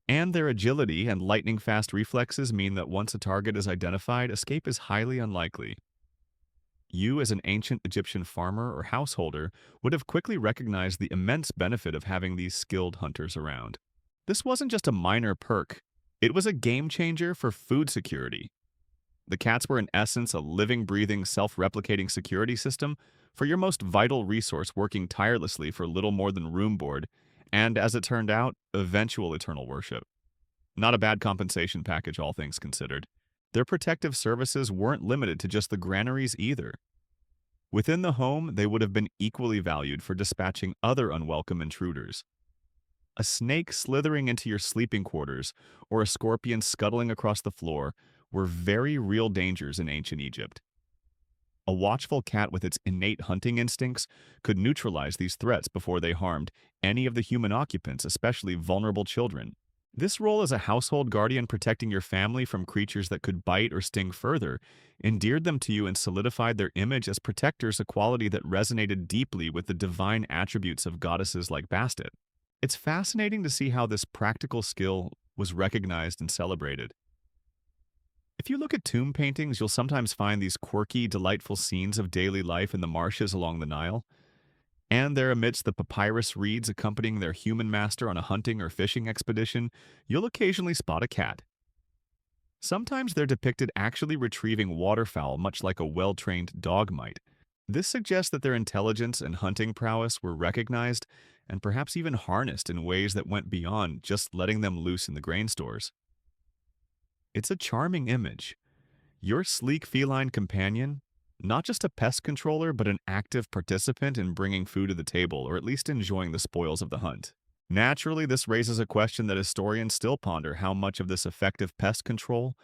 And their agility and lightning-fast reflexes mean that once a target is identified, escape is highly unlikely. You, as an ancient Egyptian farmer or householder, would have quickly recognized the immense benefit of having these skilled hunters around. This wasn't just a minor perk. It was a game-changer for food security. The cats were in essence a living, breathing, self-replicating security system for your most vital resource, working tirelessly for little more than room board, and, as it turned out, eventual eternal worship. Not a bad compensation package, all things considered. Their protective services weren't limited to just the granaries either. Within the home, they would have been equally valued for dispatching other unwelcome intruders. A snake slithering into your sleeping quarters or a scorpion scuttling across the floor were very real dangers in ancient Egypt. A watchful cat with its innate hunting instincts could neutralize these threats before they harmed any of the human occupants, especially vulnerable children. This role as a household guardian protecting your family from creatures that could bite or sting further endeared them to you and solidified their image as protectors, a quality that resonated deeply with the divine attributes of goddesses like Bastet. It's fascinating to see how this practical skill was recognized and celebrated. If you look at tomb paintings, you'll sometimes find these quirky, delightful scenes of daily life in the marshes along the Nile. And there, amidst the papyrus reeds accompanying their human master on a hunting or fishing expedition, you'll occasionally spot a cat. Sometimes they're depicted actually retrieving waterfowl, much like a well-trained dog might. This suggests that their intelligence and hunting prowess were recognized and perhaps even harnessed in ways that went beyond just letting them loose in the grain stores. It's a charming image. Your sleek feline companion, not just a pest controller, but an active participant in bringing food to the table, or at least enjoying the spoils of the hunt. Naturally, this raises a question that historians still ponder: how much of this effective pest control,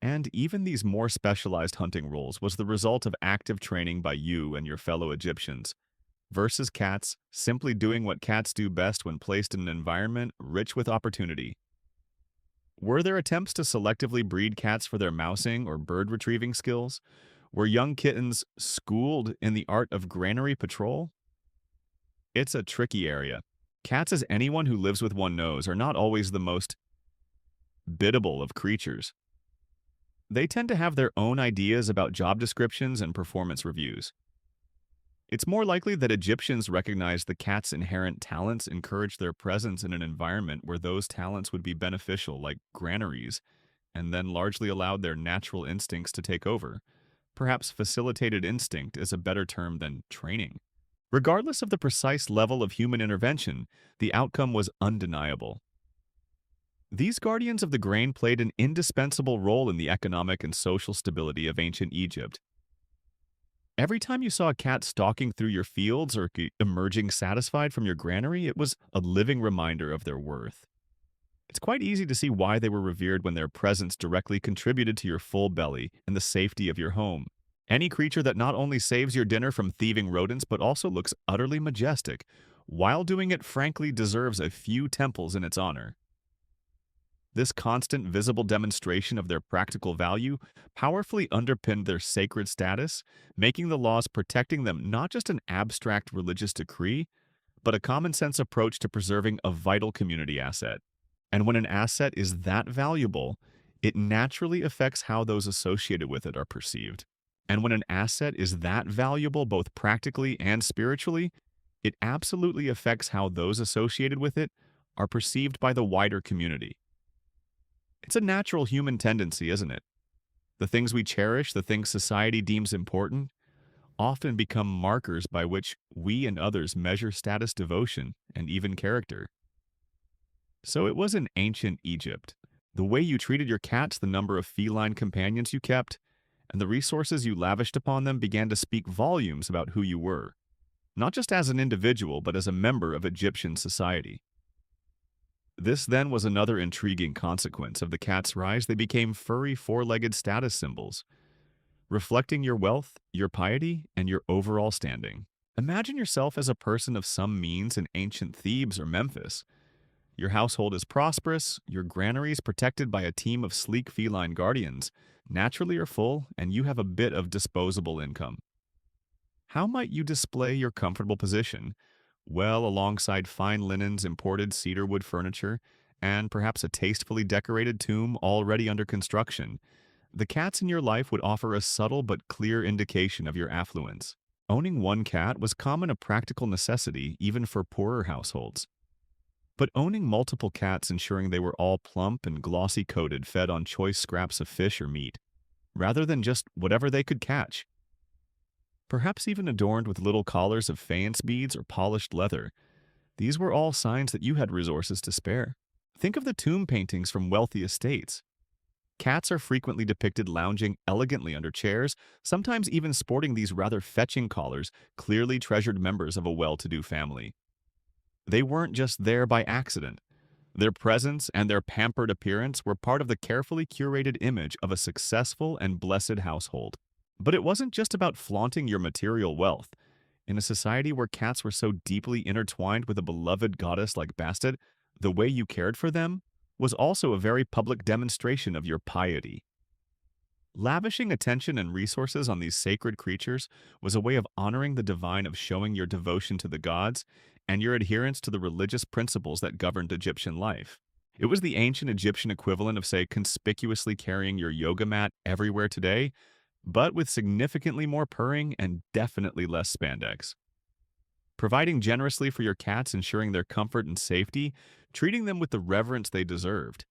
and even these more specialized hunting roles, was the result of active training by you and your fellow Egyptians, versus cats simply doing what cats do best when placed in an environment rich with opportunity. Were there attempts to selectively breed cats for their mousing or bird retrieving skills? Were young kittens schooled in the art of granary patrol? It's a tricky area. Cats, as anyone who lives with one knows, are not always the most biddable of creatures. They tend to have their own ideas about job descriptions and performance reviews. It's more likely that Egyptians recognized the cat's inherent talents, encouraged their presence in an environment where those talents would be beneficial, like granaries, and then largely allowed their natural instincts to take over. Perhaps facilitated instinct is a better term than training. Regardless of the precise level of human intervention, the outcome was undeniable. These guardians of the grain played an indispensable role in the economic and social stability of ancient Egypt. Every time you saw a cat stalking through your fields or emerging satisfied from your granary, it was a living reminder of their worth. It's quite easy to see why they were revered when their presence directly contributed to your full belly and the safety of your home. Any creature that not only saves your dinner from thieving rodents but also looks utterly majestic, while doing it frankly deserves a few temples in its honor. This constant visible demonstration of their practical value powerfully underpinned their sacred status, making the laws protecting them not just an abstract religious decree, but a common-sense approach to preserving a vital community asset. And when an asset is that valuable, it naturally affects how those associated with it are perceived. And when an asset is that valuable both practically and spiritually, it absolutely affects how those associated with it are perceived by the wider community. It's a natural human tendency, isn't it? The things we cherish, the things society deems important, often become markers by which we and others measure status, devotion, and even character. So it was in ancient Egypt. The way you treated your cats, the number of feline companions you kept, and the resources you lavished upon them began to speak volumes about who you were, not just as an individual, but as a member of Egyptian society. This then was another intriguing consequence of the cat's rise. They became furry, four-legged status symbols, reflecting your wealth, your piety, and your overall standing. Imagine yourself as a person of some means in ancient Thebes or Memphis. Your household is prosperous, your granaries protected by a team of sleek feline guardians, naturally are full, and you have a bit of disposable income. How might you display your comfortable position? Well, alongside fine linens, imported cedarwood furniture, and perhaps a tastefully decorated tomb already under construction, the cats in your life would offer a subtle but clear indication of your affluence. Owning one cat was common a practical necessity even for poorer households. But owning multiple cats ensuring they were all plump and glossy coated, fed on choice scraps of fish or meat, rather than just whatever they could catch. Perhaps even adorned with little collars of faience beads or polished leather, these were all signs that you had resources to spare. Think of the tomb paintings from wealthy estates. Cats are frequently depicted lounging elegantly under chairs, sometimes even sporting these rather fetching collars, clearly treasured members of a well-to-do family. They weren't just there by accident. Their presence and their pampered appearance were part of the carefully curated image of a successful and blessed household. But it wasn't just about flaunting your material wealth. In a society where cats were so deeply intertwined with a beloved goddess like Bastet, the way you cared for them was also a very public demonstration of your piety. Lavishing attention and resources on these sacred creatures was a way of honoring the divine, of showing your devotion to the gods and your adherence to the religious principles that governed Egyptian life. It was the ancient Egyptian equivalent of, say, conspicuously carrying your yoga mat everywhere today, but with significantly more purring and definitely less spandex. Providing generously for your cats, ensuring their comfort and safety, treating them with the reverence they deserved.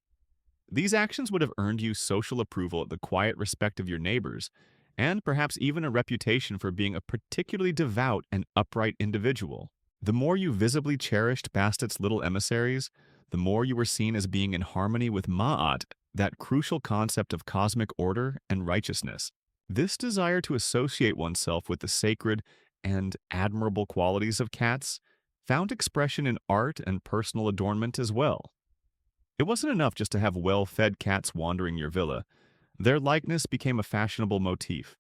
These actions would have earned you social approval at the quiet respect of your neighbors, and perhaps even a reputation for being a particularly devout and upright individual. The more you visibly cherished Bastet's little emissaries, the more you were seen as being in harmony with Ma'at, that crucial concept of cosmic order and righteousness. This desire to associate oneself with the sacred and admirable qualities of cats found expression in art and personal adornment as well. It wasn't enough just to have well-fed cats wandering your villa. Their likeness became a fashionable motif.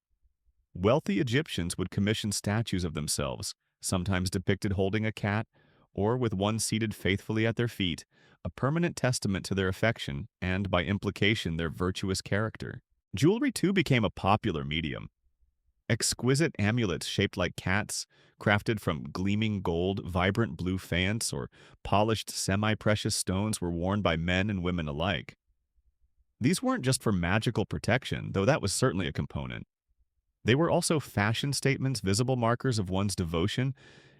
Wealthy Egyptians would commission statues of themselves, sometimes depicted holding a cat, or with one seated faithfully at their feet, a permanent testament to their affection and, by implication, their virtuous character. Jewelry, too, became a popular medium. Exquisite amulets shaped like cats, crafted from gleaming gold, vibrant blue faience, or polished semi-precious stones were worn by men and women alike. These weren't just for magical protection, though that was certainly a component. They were also fashion statements, visible markers of one's devotion,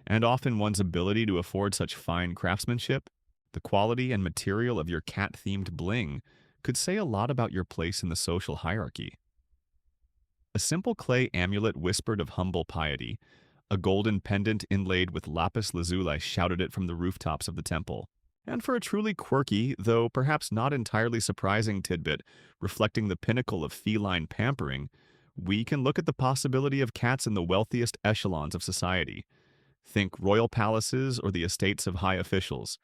and often one's ability to afford such fine craftsmanship. The quality and material of your cat-themed bling could say a lot about your place in the social hierarchy. A simple clay amulet whispered of humble piety. A golden pendant inlaid with lapis lazuli shouted it from the rooftops of the temple. And for a truly quirky, though perhaps not entirely surprising tidbit, reflecting the pinnacle of feline pampering, we can look at the possibility of cats in the wealthiest echelons of society. Think royal palaces or the estates of high officials,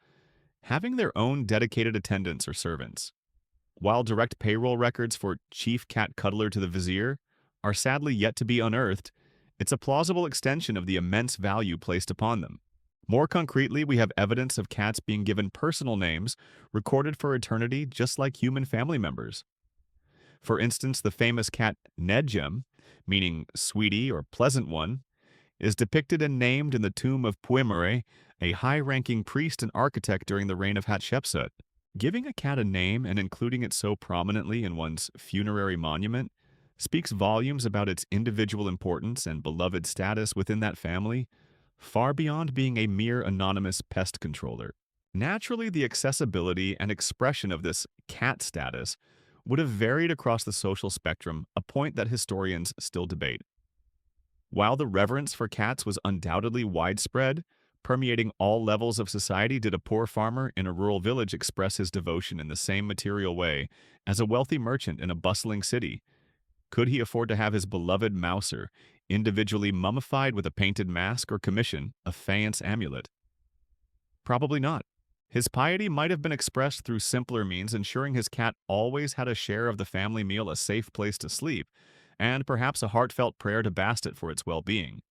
having their own dedicated attendants or servants. While direct payroll records for chief cat cuddler to the vizier are sadly yet to be unearthed, it's a plausible extension of the immense value placed upon them. More concretely, we have evidence of cats being given personal names, recorded for eternity just like human family members. For instance, the famous cat Nedjem, meaning sweetie or pleasant one, is depicted and named in the tomb of Puemere, a high-ranking priest and architect during the reign of Hatshepsut. Giving a cat a name and including it so prominently in one's funerary monument speaks volumes about its individual importance and beloved status within that family, far beyond being a mere anonymous pest controller. Naturally, the accessibility and expression of this cat status would have varied across the social spectrum, a point that historians still debate. While the reverence for cats was undoubtedly widespread, permeating all levels of society, did a poor farmer in a rural village express his devotion in the same material way as a wealthy merchant in a bustling city? Could he afford to have his beloved mouser individually mummified with a painted mask or commission a faience amulet? Probably not. His piety might have been expressed through simpler means, ensuring his cat always had a share of the family meal, a safe place to sleep, and perhaps a heartfelt prayer to Bastet for its well-being.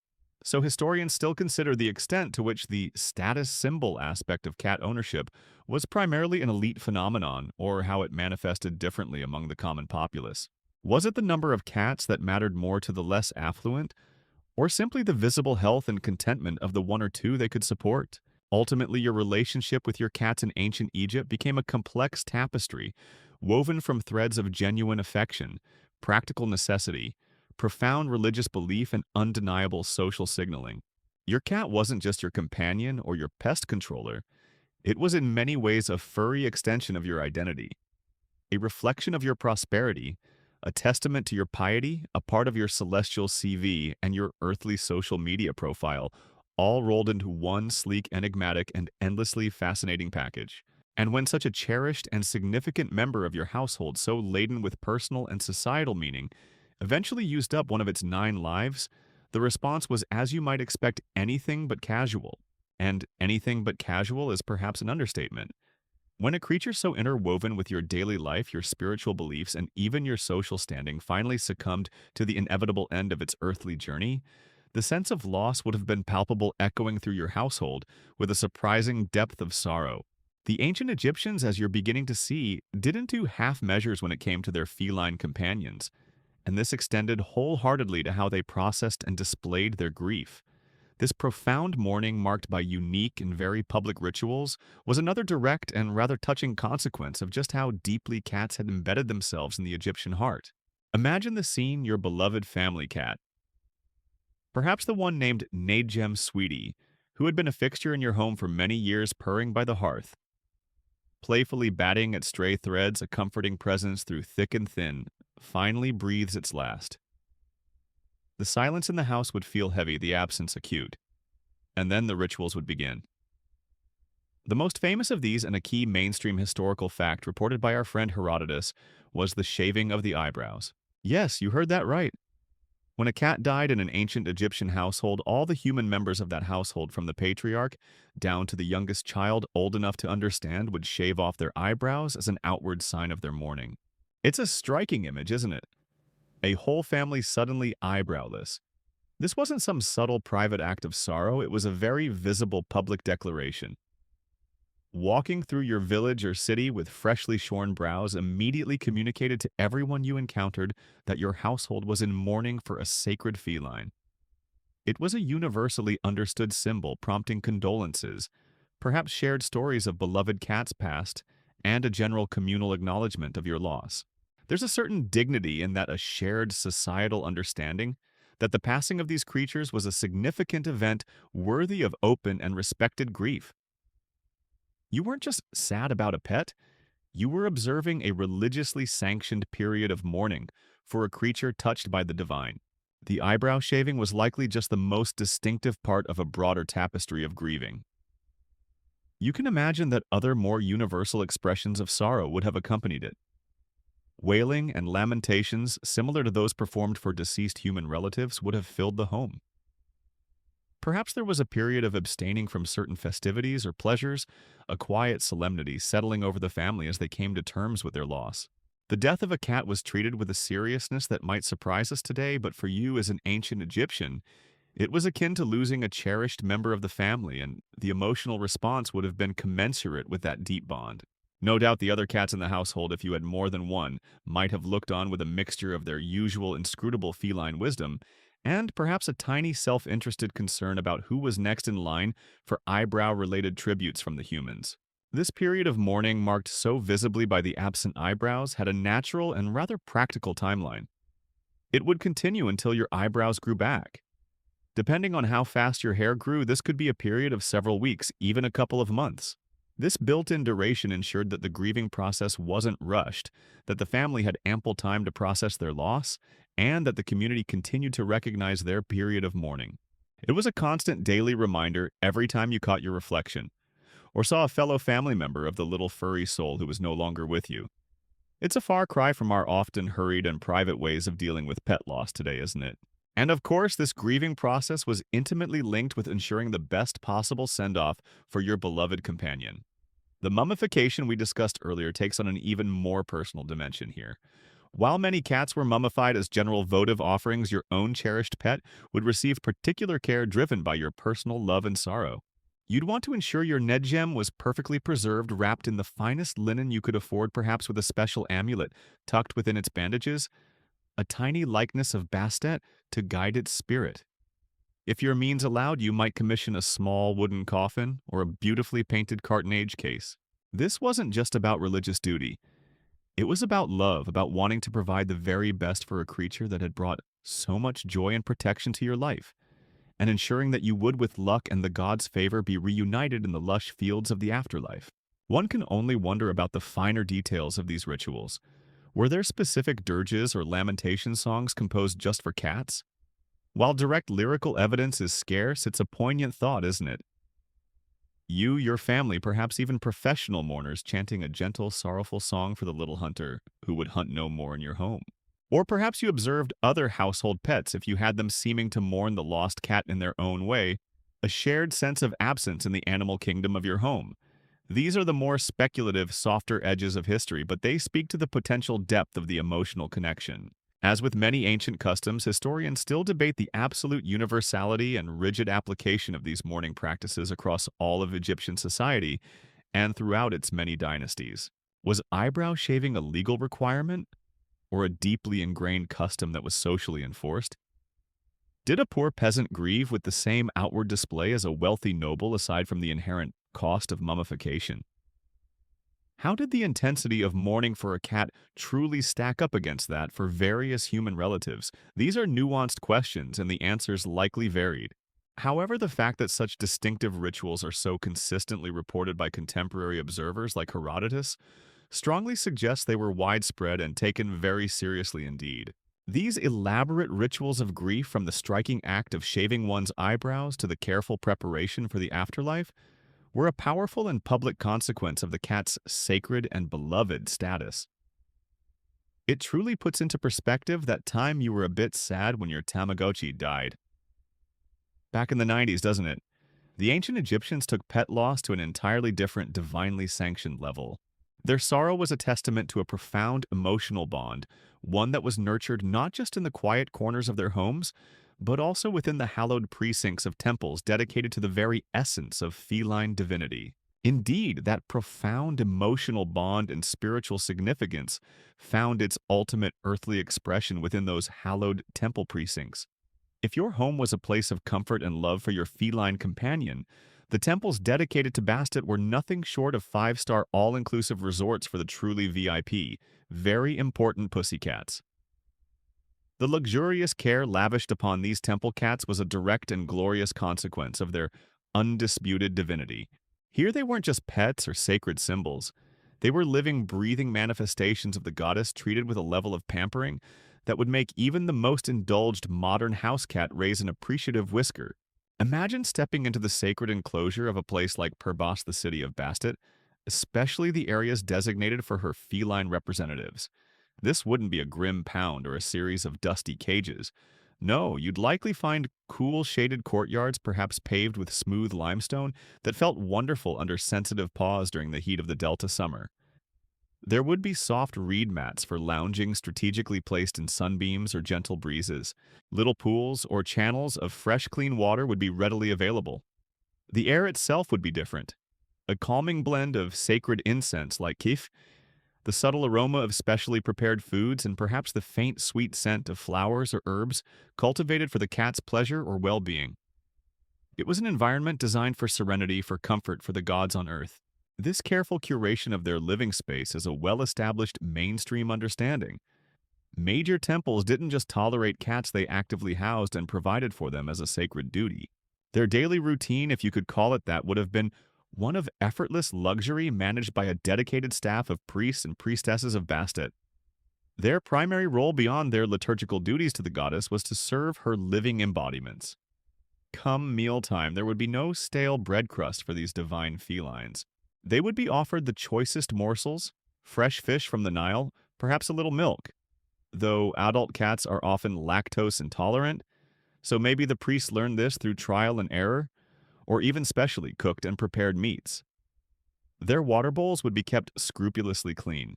So historians still consider the extent to which the status symbol aspect of cat ownership was primarily an elite phenomenon, or how it manifested differently among the common populace. Was it the number of cats that mattered more to the less affluent, or simply the visible health and contentment of the one or two they could support? Ultimately, your relationship with your cats in ancient Egypt became a complex tapestry, woven from threads of genuine affection, practical necessity, profound religious belief, and undeniable social signaling. Your cat wasn't just your companion or your pest controller, it was in many ways a furry extension of your identity, a reflection of your prosperity, a testament to your piety, a part of your celestial CV, and your earthly social media profile, all rolled into one sleek, enigmatic, and endlessly fascinating package. And when such a cherished and significant member of your household, so laden with personal and societal meaning, eventually used up one of its 9 lives, the response was, as you might expect, anything but casual. And anything but casual is perhaps an understatement. When a creature so interwoven with your daily life, your spiritual beliefs, and even your social standing finally succumbed to the inevitable end of its earthly journey, the sense of loss would have been palpable, echoing through your household with a surprising depth of sorrow. The ancient Egyptians, as you're beginning to see, didn't do half measures when it came to their feline companions, and this extended wholeheartedly to how they processed and displayed their grief. This profound mourning, marked by unique and very public rituals, was another direct and rather touching consequence of just how deeply cats had embedded themselves in the Egyptian heart. Imagine the scene: your beloved family cat, perhaps the one named Nadjem Sweetie, who had been a fixture in your home for many years, purring by the hearth, playfully batting at stray threads, a comforting presence through thick and thin, finally breathes its last. The silence in the house would feel heavy, the absence acute, and then the rituals would begin. The most famous of these, and a key mainstream historical fact reported by our friend Herodotus, was the shaving of the eyebrows. Yes, you heard that right. When a cat died in an ancient Egyptian household, all the human members of that household, from the patriarch down to the youngest child old enough to understand, would shave off their eyebrows as an outward sign of their mourning. It's a striking image, isn't it? A whole family suddenly eyebrowless. This wasn't some subtle private act of sorrow, it was a very visible public declaration. Walking through your village or city with freshly shorn brows immediately communicated to everyone you encountered that your household was in mourning for a sacred feline. It was a universally understood symbol, prompting condolences, perhaps shared stories of beloved cats past, and a general communal acknowledgement of your loss. There's a certain dignity in that, a shared societal understanding that the passing of these creatures was a significant event worthy of open and respected grief. You weren't just sad about a pet, you were observing a religiously sanctioned period of mourning for a creature touched by the divine. The eyebrow shaving was likely just the most distinctive part of a broader tapestry of grieving. You can imagine that other more universal expressions of sorrow would have accompanied it. Wailing and lamentations similar to those performed for deceased human relatives would have filled the home. Perhaps there was a period of abstaining from certain festivities or pleasures, a quiet solemnity settling over the family as they came to terms with their loss. The death of a cat was treated with a seriousness that might surprise us today, but for you as an ancient Egyptian, it was akin to losing a cherished member of the family, and the emotional response would have been commensurate with that deep bond. No doubt the other cats in the household, if you had more than one, might have looked on with a mixture of their usual inscrutable feline wisdom and perhaps a tiny self-interested concern about who was next in line for eyebrow-related tributes from the humans. This period of mourning, marked so visibly by the absent eyebrows, had a natural and rather practical timeline. It would continue until your eyebrows grew back. Depending on how fast your hair grew, this could be a period of several weeks, even a couple of months. This built-in duration ensured that the grieving process wasn't rushed, that the family had ample time to process their loss, and that the community continued to recognize their period of mourning. It was a constant daily reminder every time you caught your reflection, or saw a fellow family member of the little furry soul who was no longer with you. It's a far cry from our often hurried and private ways of dealing with pet loss today, isn't it? And of course, this grieving process was intimately linked with ensuring the best possible send-off for your beloved companion. The mummification we discussed earlier takes on an even more personal dimension here. While many cats were mummified as general votive offerings, your own cherished pet would receive particular care driven by your personal love and sorrow. You'd want to ensure your Nedgem was perfectly preserved, wrapped in the finest linen you could afford, perhaps with a special amulet tucked within its bandages, a tiny likeness of Bastet to guide its spirit. If your means allowed, you might commission a small wooden coffin or a beautifully painted cartonnage case. This wasn't just about religious duty. It was about love, about wanting to provide the very best for a creature that had brought so much joy and protection to your life, and ensuring that you would, with luck and the gods' favor, be reunited in the lush fields of the afterlife. One can only wonder about the finer details of these rituals. Were there specific dirges or lamentation songs composed just for cats? While direct lyrical evidence is scarce, it's a poignant thought, isn't it? You, your family, perhaps even professional mourners chanting a gentle, sorrowful song for the little hunter who would hunt no more in your home. Or perhaps you observed other household pets if you had them seeming to mourn the lost cat in their own way, a shared sense of absence in the animal kingdom of your home. These are the more speculative, softer edges of history, but they speak to the potential depth of the emotional connection. As with many ancient customs, historians still debate the absolute universality and rigid application of these mourning practices across all of Egyptian society and throughout its many dynasties. Was eyebrow shaving a legal requirement, or a deeply ingrained custom that was socially enforced? Did a poor peasant grieve with the same outward display as a wealthy noble aside from the inherent cost of mummification? How did the intensity of mourning for a cat truly stack up against that for various human relatives? These are nuanced questions, and the answers likely varied. However, the fact that such distinctive rituals are so consistently reported by contemporary observers like Herodotus strongly suggests they were widespread and taken very seriously indeed. These elaborate rituals of grief, from the striking act of shaving one's eyebrows to the careful preparation for the afterlife, were a powerful and public consequence of the cat's sacred and beloved status. It truly puts into perspective that time you were a bit sad when your Tamagotchi died. Back in the 90s, doesn't it? The ancient Egyptians took pet loss to an entirely different, divinely sanctioned level. Their sorrow was a testament to a profound emotional bond, one that was nurtured not just in the quiet corners of their homes, but also within the hallowed precincts of temples dedicated to the very essence of feline divinity. Indeed, that profound emotional bond and spiritual significance found its ultimate earthly expression within those hallowed temple precincts. If your home was a place of comfort and love for your feline companion, the temples dedicated to Bastet were nothing short of five-star all-inclusive resorts for the truly VIP, very important pussycats. The luxurious care lavished upon these temple cats was a direct and glorious consequence of their undisputed divinity. Here they weren't just pets or sacred symbols. They were living, breathing manifestations of the goddess, treated with a level of pampering that would make even the most indulged modern house cat raise an appreciative whisker. Imagine stepping into the sacred enclosure of a place like Perbas, the city of Bastet, especially the areas designated for her feline representatives. This wouldn't be a grim pound or a series of dusty cages. No, you'd likely find cool, shaded courtyards, perhaps paved with smooth limestone, that felt wonderful under sensitive paws during the heat of the Delta summer. There would be soft reed mats for lounging, strategically placed in sunbeams or gentle breezes. Little pools or channels of fresh, clean water would be readily available. The air itself would be different. A calming blend of sacred incense like kif, the subtle aroma of specially prepared foods, and perhaps the faint, sweet scent of flowers or herbs cultivated for the cat's pleasure or well-being. It was an environment designed for serenity, for comfort, for the gods on earth. This careful curation of their living space is a well-established mainstream understanding. Major temples didn't just tolerate cats, they actively housed and provided for them as a sacred duty. Their daily routine, if you could call it that, would have been one of effortless luxury managed by a dedicated staff of priests and priestesses of Bastet. Their primary role beyond their liturgical duties to the goddess was to serve her living embodiments. Come mealtime, there would be no stale bread crust for these divine felines. They would be offered the choicest morsels, fresh fish from the Nile, perhaps a little milk. Though adult cats are often lactose intolerant, so maybe the priests learned this through trial and error, or even specially cooked and prepared meats. Their water bowls would be kept scrupulously clean.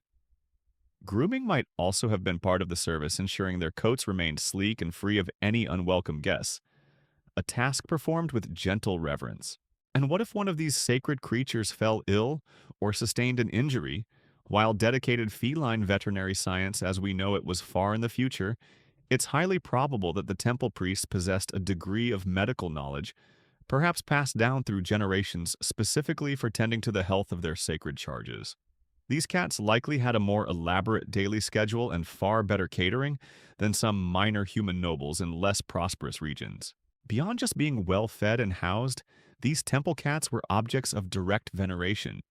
Grooming might also have been part of the service, ensuring their coats remained sleek and free of any unwelcome guests, a task performed with gentle reverence. And what if one of these sacred creatures fell ill or sustained an injury, while dedicated feline veterinary science as we know it was far in the future? It's highly probable that the temple priests possessed a degree of medical knowledge, perhaps passed down through generations specifically for tending to the health of their sacred charges. These cats likely had a more elaborate daily schedule and far better catering than some minor human nobles in less prosperous regions. Beyond just being well fed and housed, these temple cats were objects of direct veneration.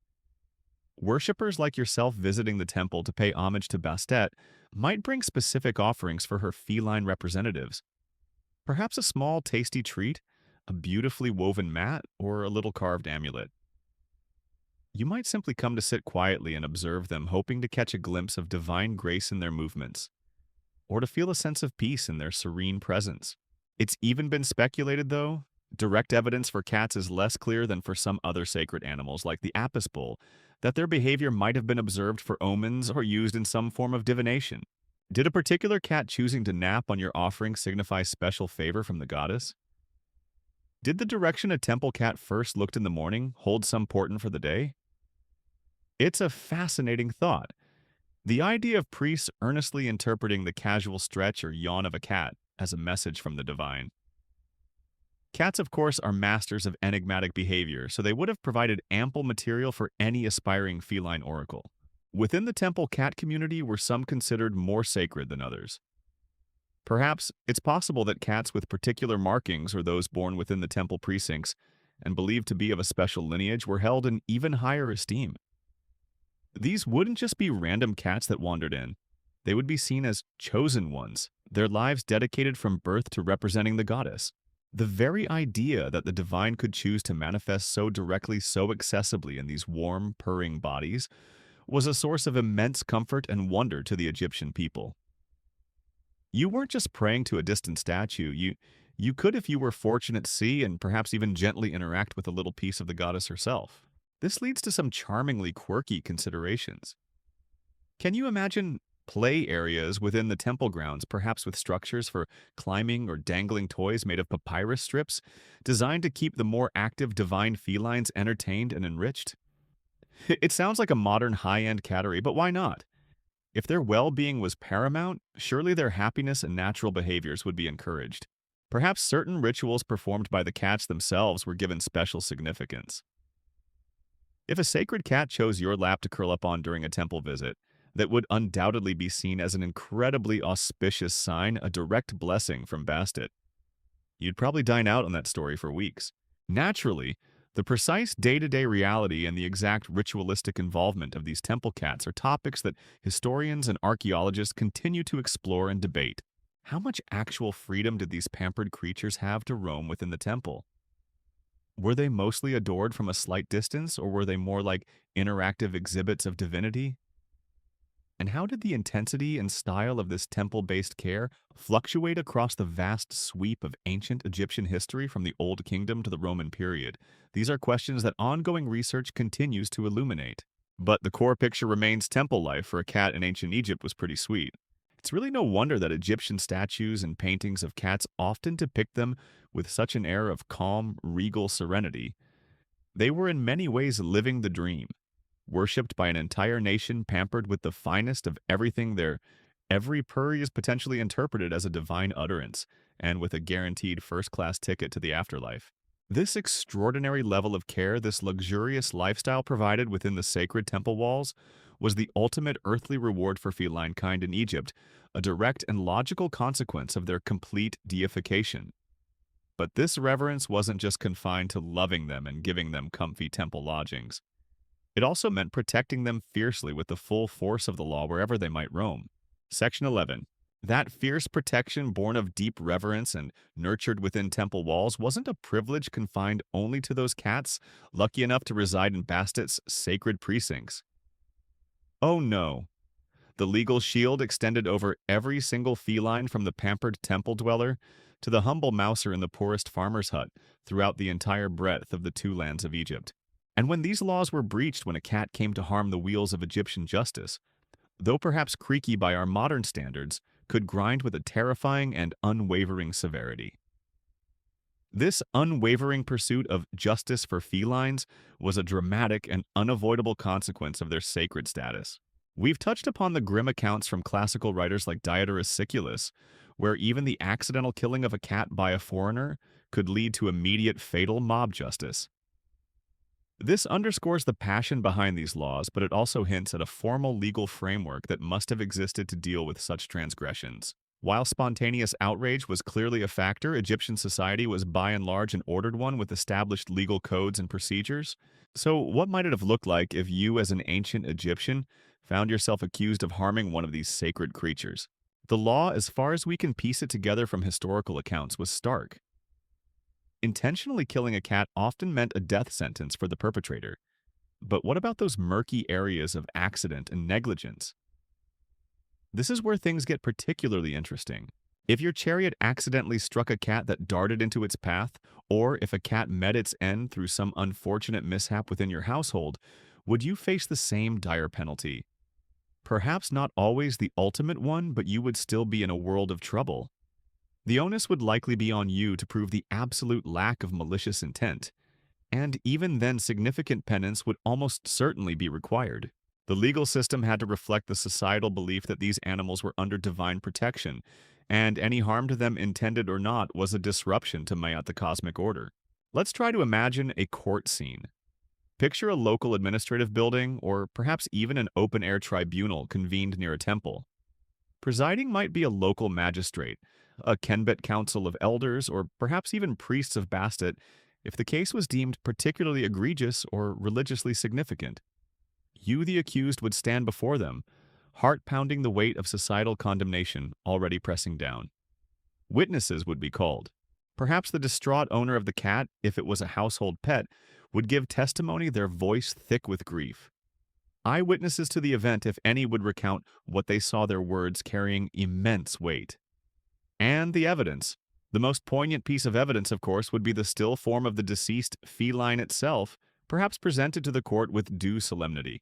Worshippers like yourself visiting the temple to pay homage to Bastet might bring specific offerings for her feline representatives. Perhaps a small, tasty treat, a beautifully woven mat, or a little carved amulet. You might simply come to sit quietly and observe them, hoping to catch a glimpse of divine grace in their movements, or to feel a sense of peace in their serene presence. It's even been speculated, though, direct evidence for cats is less clear than for some other sacred animals like the apis bull, that their behavior might have been observed for omens or used in some form of divination. Did a particular cat choosing to nap on your offering signify special favor from the goddess? Did the direction a temple cat first looked in the morning hold some portent for the day? It's a fascinating thought. The idea of priests earnestly interpreting the casual stretch or yawn of a cat as a message from the divine. Cats, of course, are masters of enigmatic behavior, so they would have provided ample material for any aspiring feline oracle. Within the temple cat community were some considered more sacred than others. Perhaps it's possible that cats with particular markings or those born within the temple precincts and believed to be of a special lineage were held in even higher esteem. These wouldn't just be random cats that wandered in. They would be seen as chosen ones, their lives dedicated from birth to representing the goddess. The very idea that the divine could choose to manifest so directly, so accessibly in these warm, purring bodies was a source of immense comfort and wonder to the Egyptian people. You weren't just praying to a distant statue, you could, if you were fortunate, see and perhaps even gently interact with a little piece of the goddess herself. This leads to some charmingly quirky considerations. Can you imagine play areas within the temple grounds, perhaps with structures for climbing or dangling toys made of papyrus strips, designed to keep the more active divine felines entertained and enriched? It sounds like a modern high-end cattery, but why not? If their well-being was paramount, surely their happiness and natural behaviors would be encouraged. Perhaps certain rituals performed by the cats themselves were given special significance. If a sacred cat chose your lap to curl up on during a temple visit, that would undoubtedly be seen as an incredibly auspicious sign, a direct blessing from Bastet. You'd probably dine out on that story for weeks. Naturally, the precise day-to-day reality and the exact ritualistic involvement of these temple cats are topics that historians and archaeologists continue to explore and debate. How much actual freedom did these pampered creatures have to roam within the temple? Were they mostly adored from a slight distance, or were they more like interactive exhibits of divinity? And how did the intensity and style of this temple-based care fluctuate across the vast sweep of ancient Egyptian history from the Old Kingdom to the Roman period? These are questions that ongoing research continues to illuminate. But the core picture remains temple life for a cat in ancient Egypt was pretty sweet. It's really no wonder that Egyptian statues and paintings of cats often depict them with such an air of calm, regal serenity. They were in many ways living the dream, worshipped by an entire nation, pampered with the finest of everything there. Every purr is potentially interpreted as a divine utterance, and with a guaranteed first-class ticket to the afterlife. This extraordinary level of care, this luxurious lifestyle provided within the sacred temple walls, was the ultimate earthly reward for feline kind in Egypt, a direct and logical consequence of their complete deification. But this reverence wasn't just confined to loving them and giving them comfy temple lodgings. It also meant protecting them fiercely with the full force of the law wherever they might roam. Section 11. That fierce protection born of deep reverence and nurtured within temple walls wasn't a privilege confined only to those cats lucky enough to reside in Bastet's sacred precincts. Oh no, the legal shield extended over every single feline from the pampered temple dweller to the humble mouser in the poorest farmer's hut throughout the entire breadth of the two lands of Egypt. And when these laws were breached when a cat came to harm the wheels of Egyptian justice, though perhaps creaky by our modern standards, could grind with a terrifying and unwavering severity. This unwavering pursuit of justice for felines was a dramatic and unavoidable consequence of their sacred status. We've touched upon the grim accounts from classical writers like Diodorus Siculus, where even the accidental killing of a cat by a foreigner could lead to immediate fatal mob justice. This underscores the passion behind these laws, but it also hints at a formal legal framework that must have existed to deal with such transgressions. While spontaneous outrage was clearly a factor, Egyptian society was by and large an ordered one with established legal codes and procedures. So, what might it have looked like if you, as an ancient Egyptian, found yourself accused of harming one of these sacred creatures? The law, as far as we can piece it together from historical accounts, was stark. Intentionally killing a cat often meant a death sentence for the perpetrator. But what about those murky areas of accident and negligence? This is where things get particularly interesting. If your chariot accidentally struck a cat that darted into its path, or if a cat met its end through some unfortunate mishap within your household, would you face the same dire penalty? Perhaps not always the ultimate one, but you would still be in a world of trouble. The onus would likely be on you to prove the absolute lack of malicious intent, and even then significant penance would almost certainly be required. The legal system had to reflect the societal belief that these animals were under divine protection, and any harm to them, intended or not, was a disruption to Mayat the cosmic order. Let's try to imagine a court scene. Picture a local administrative building, or perhaps even an open-air tribunal convened near a temple. Presiding might be a local magistrate, a Kenbet council of elders, or perhaps even priests of Bastet if the case was deemed particularly egregious or religiously significant. You, the accused, would stand before them, heart-pounding the weight of societal condemnation already pressing down. Witnesses would be called. Perhaps the distraught owner of the cat, if it was a household pet, would give testimony, their voice thick with grief. Eyewitnesses to the event, if any, would recount what they saw, their words carrying immense weight. And the evidence. The most poignant piece of evidence, of course, would be the still form of the deceased feline itself, perhaps presented to the court with due solemnity.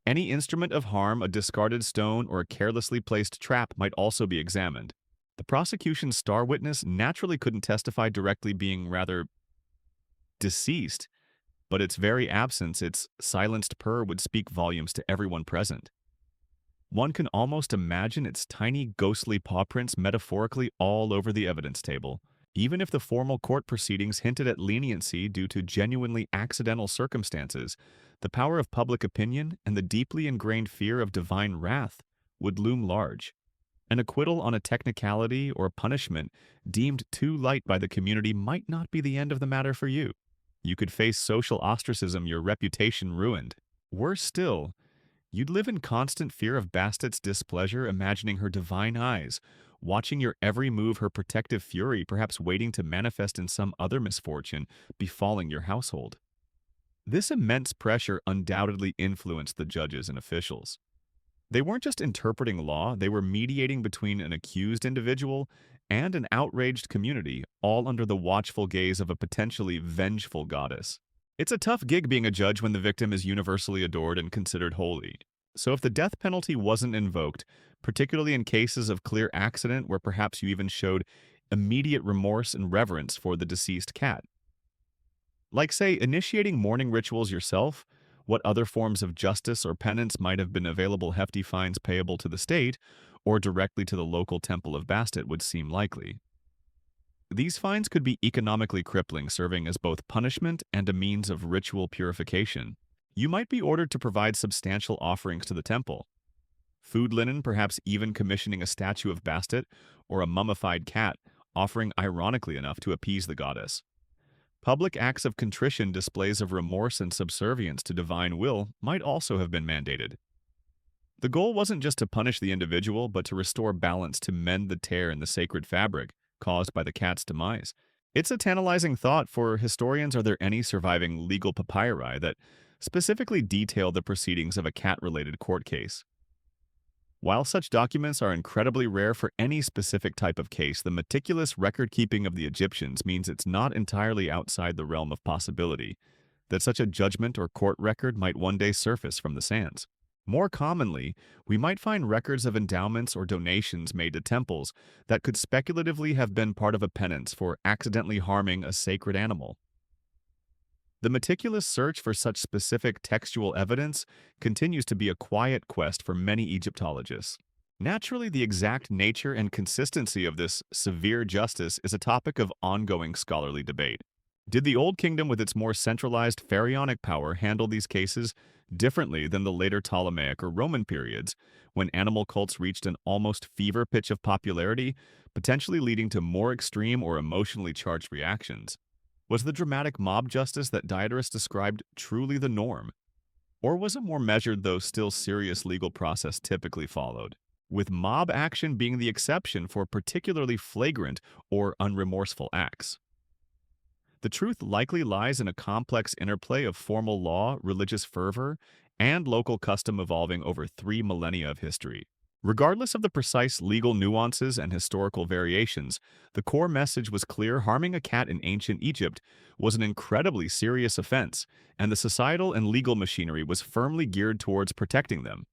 Any instrument of harm, a discarded stone, or a carelessly placed trap might also be examined. The prosecution's star witness naturally couldn't testify directly, being rather deceased, but its very absence, its silenced purr, would speak volumes to everyone present. One can almost imagine its tiny, ghostly paw prints metaphorically all over the evidence table. Even if the formal court proceedings hinted at leniency due to genuinely accidental circumstances, the power of public opinion and the deeply ingrained fear of divine wrath would loom large. An acquittal on a technicality or punishment deemed too light by the community might not be the end of the matter for you. You could face social ostracism, your reputation ruined. Worse still, you'd live in constant fear of Bastet's displeasure, imagining her divine eyes, watching your every move, her protective fury, perhaps waiting to manifest in some other misfortune befalling your household. This immense pressure undoubtedly influenced the judges and officials. They weren't just interpreting law, they were mediating between an accused individual and an outraged community, all under the watchful gaze of a potentially vengeful goddess. It's a tough gig being a judge when the victim is universally adored and considered holy. So if the death penalty wasn't invoked, particularly in cases of clear accident where perhaps you even showed immediate remorse and reverence for the deceased cat, like, say, initiating mourning rituals yourself, what other forms of justice or penance might have been available? Hefty fines payable to the state or directly to the local temple of Bastet would seem likely. These fines could be economically crippling, serving as both punishment and a means of ritual purification. You might be ordered to provide substantial offerings to the temple. Food linen, perhaps even commissioning a statue of Bastet or a mummified cat, offering ironically enough to appease the goddess. Public acts of contrition, displays of remorse and subservience to divine will, might also have been mandated. The goal wasn't just to punish the individual, but to restore balance to mend the tear in the sacred fabric caused by the cat's demise. It's a tantalizing thought for historians. Are there any surviving legal papyri that specifically detail the proceedings of a cat-related court case? While such documents are incredibly rare for any specific type of case, the meticulous record-keeping of the Egyptians means it's not entirely outside the realm of possibility that such a judgment or court record might one day surface from the sands. More commonly, we might find records of endowments or donations made to temples that could speculatively have been part of a penance for accidentally harming a sacred animal. The meticulous search for such specific textual evidence continues to be a quiet quest for many Egyptologists. Naturally, the exact nature and consistency of this severe justice is a topic of ongoing scholarly debate. Did the Old Kingdom, with its more centralized pharaonic power, handle these cases differently than the later Ptolemaic or Roman periods, when animal cults reached an almost fever pitch of popularity, potentially leading to more extreme or emotionally charged reactions? Was the dramatic mob justice that Diodorus described truly the norm? Or was a more measured, though still serious legal process typically followed, with mob action being the exception for particularly flagrant or unremorseful acts? The truth likely lies in a complex interplay of formal law, religious fervor, and local custom evolving over 3 millennia of history. Regardless of the precise legal nuances and historical variations, the core message was clear: harming a cat in ancient Egypt was an incredibly serious offense, and the societal and legal machinery was firmly geared towards protecting them.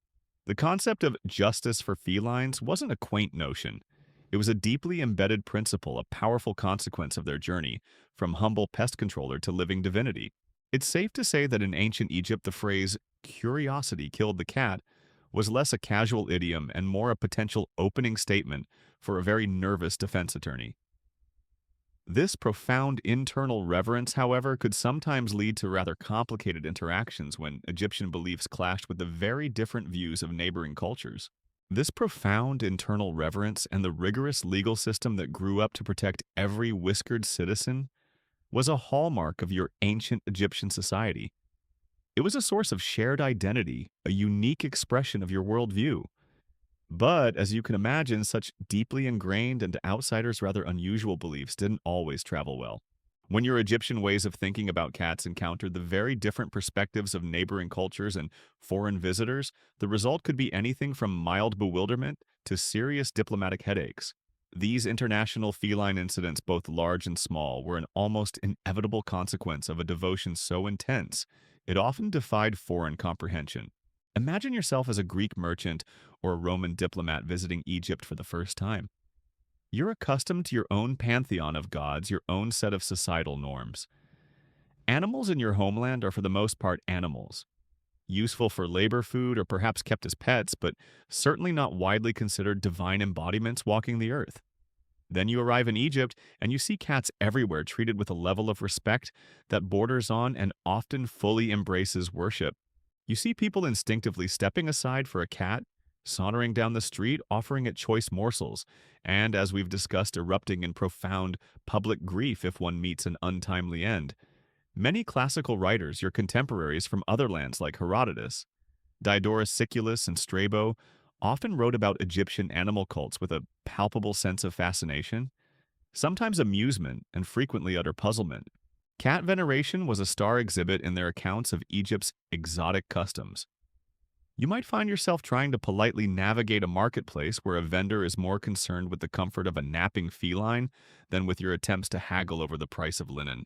The concept of justice for felines wasn't a quaint notion. It was a deeply embedded principle, a powerful consequence of their journey from humble pest controller to living divinity. It's safe to say that in ancient Egypt, the phrase "curiosity killed the cat" was less a casual idiom and more a potential opening statement for a very nervous defense attorney. This profound internal reverence, however, could sometimes lead to rather complicated interactions when Egyptian beliefs clashed with the very different views of neighboring cultures. This profound internal reverence and the rigorous legal system that grew up to protect every whiskered citizen was a hallmark of your ancient Egyptian society. It was a source of shared identity, a unique expression of your worldview. But, as you can imagine, such deeply ingrained and to outsiders rather unusual beliefs didn't always travel well. When your Egyptian ways of thinking about cats encountered the very different perspectives of neighboring cultures and foreign visitors, the result could be anything from mild bewilderment to serious diplomatic headaches. These international feline incidents, both large and small, were an almost inevitable consequence of a devotion so intense it often defied foreign comprehension. Imagine yourself as a Greek merchant or a Roman diplomat visiting Egypt for the first time. You're accustomed to your own pantheon of gods, your own set of societal norms. Animals in your homeland are for the most part animals, useful for labor, food, or perhaps kept as pets, but certainly not widely considered divine embodiments walking the earth. Then you arrive in Egypt and you see cats everywhere, treated with a level of respect that borders on and often fully embraces worship. You see people instinctively stepping aside for a cat, sauntering down the street, offering it choice morsels, and, as we've discussed, erupting in profound public grief if one meets an untimely end. Many classical writers, your contemporaries from other lands like Herodotus, Diodorus Siculus, and Strabo, often wrote about Egyptian animal cults with a palpable sense of fascination, sometimes amusement, and frequently utter puzzlement. Cat veneration was a star exhibit in their accounts of Egypt's exotic customs. You might find yourself trying to politely navigate a marketplace where a vendor is more concerned with the comfort of a napping feline than with your attempts to haggle over the price of linen.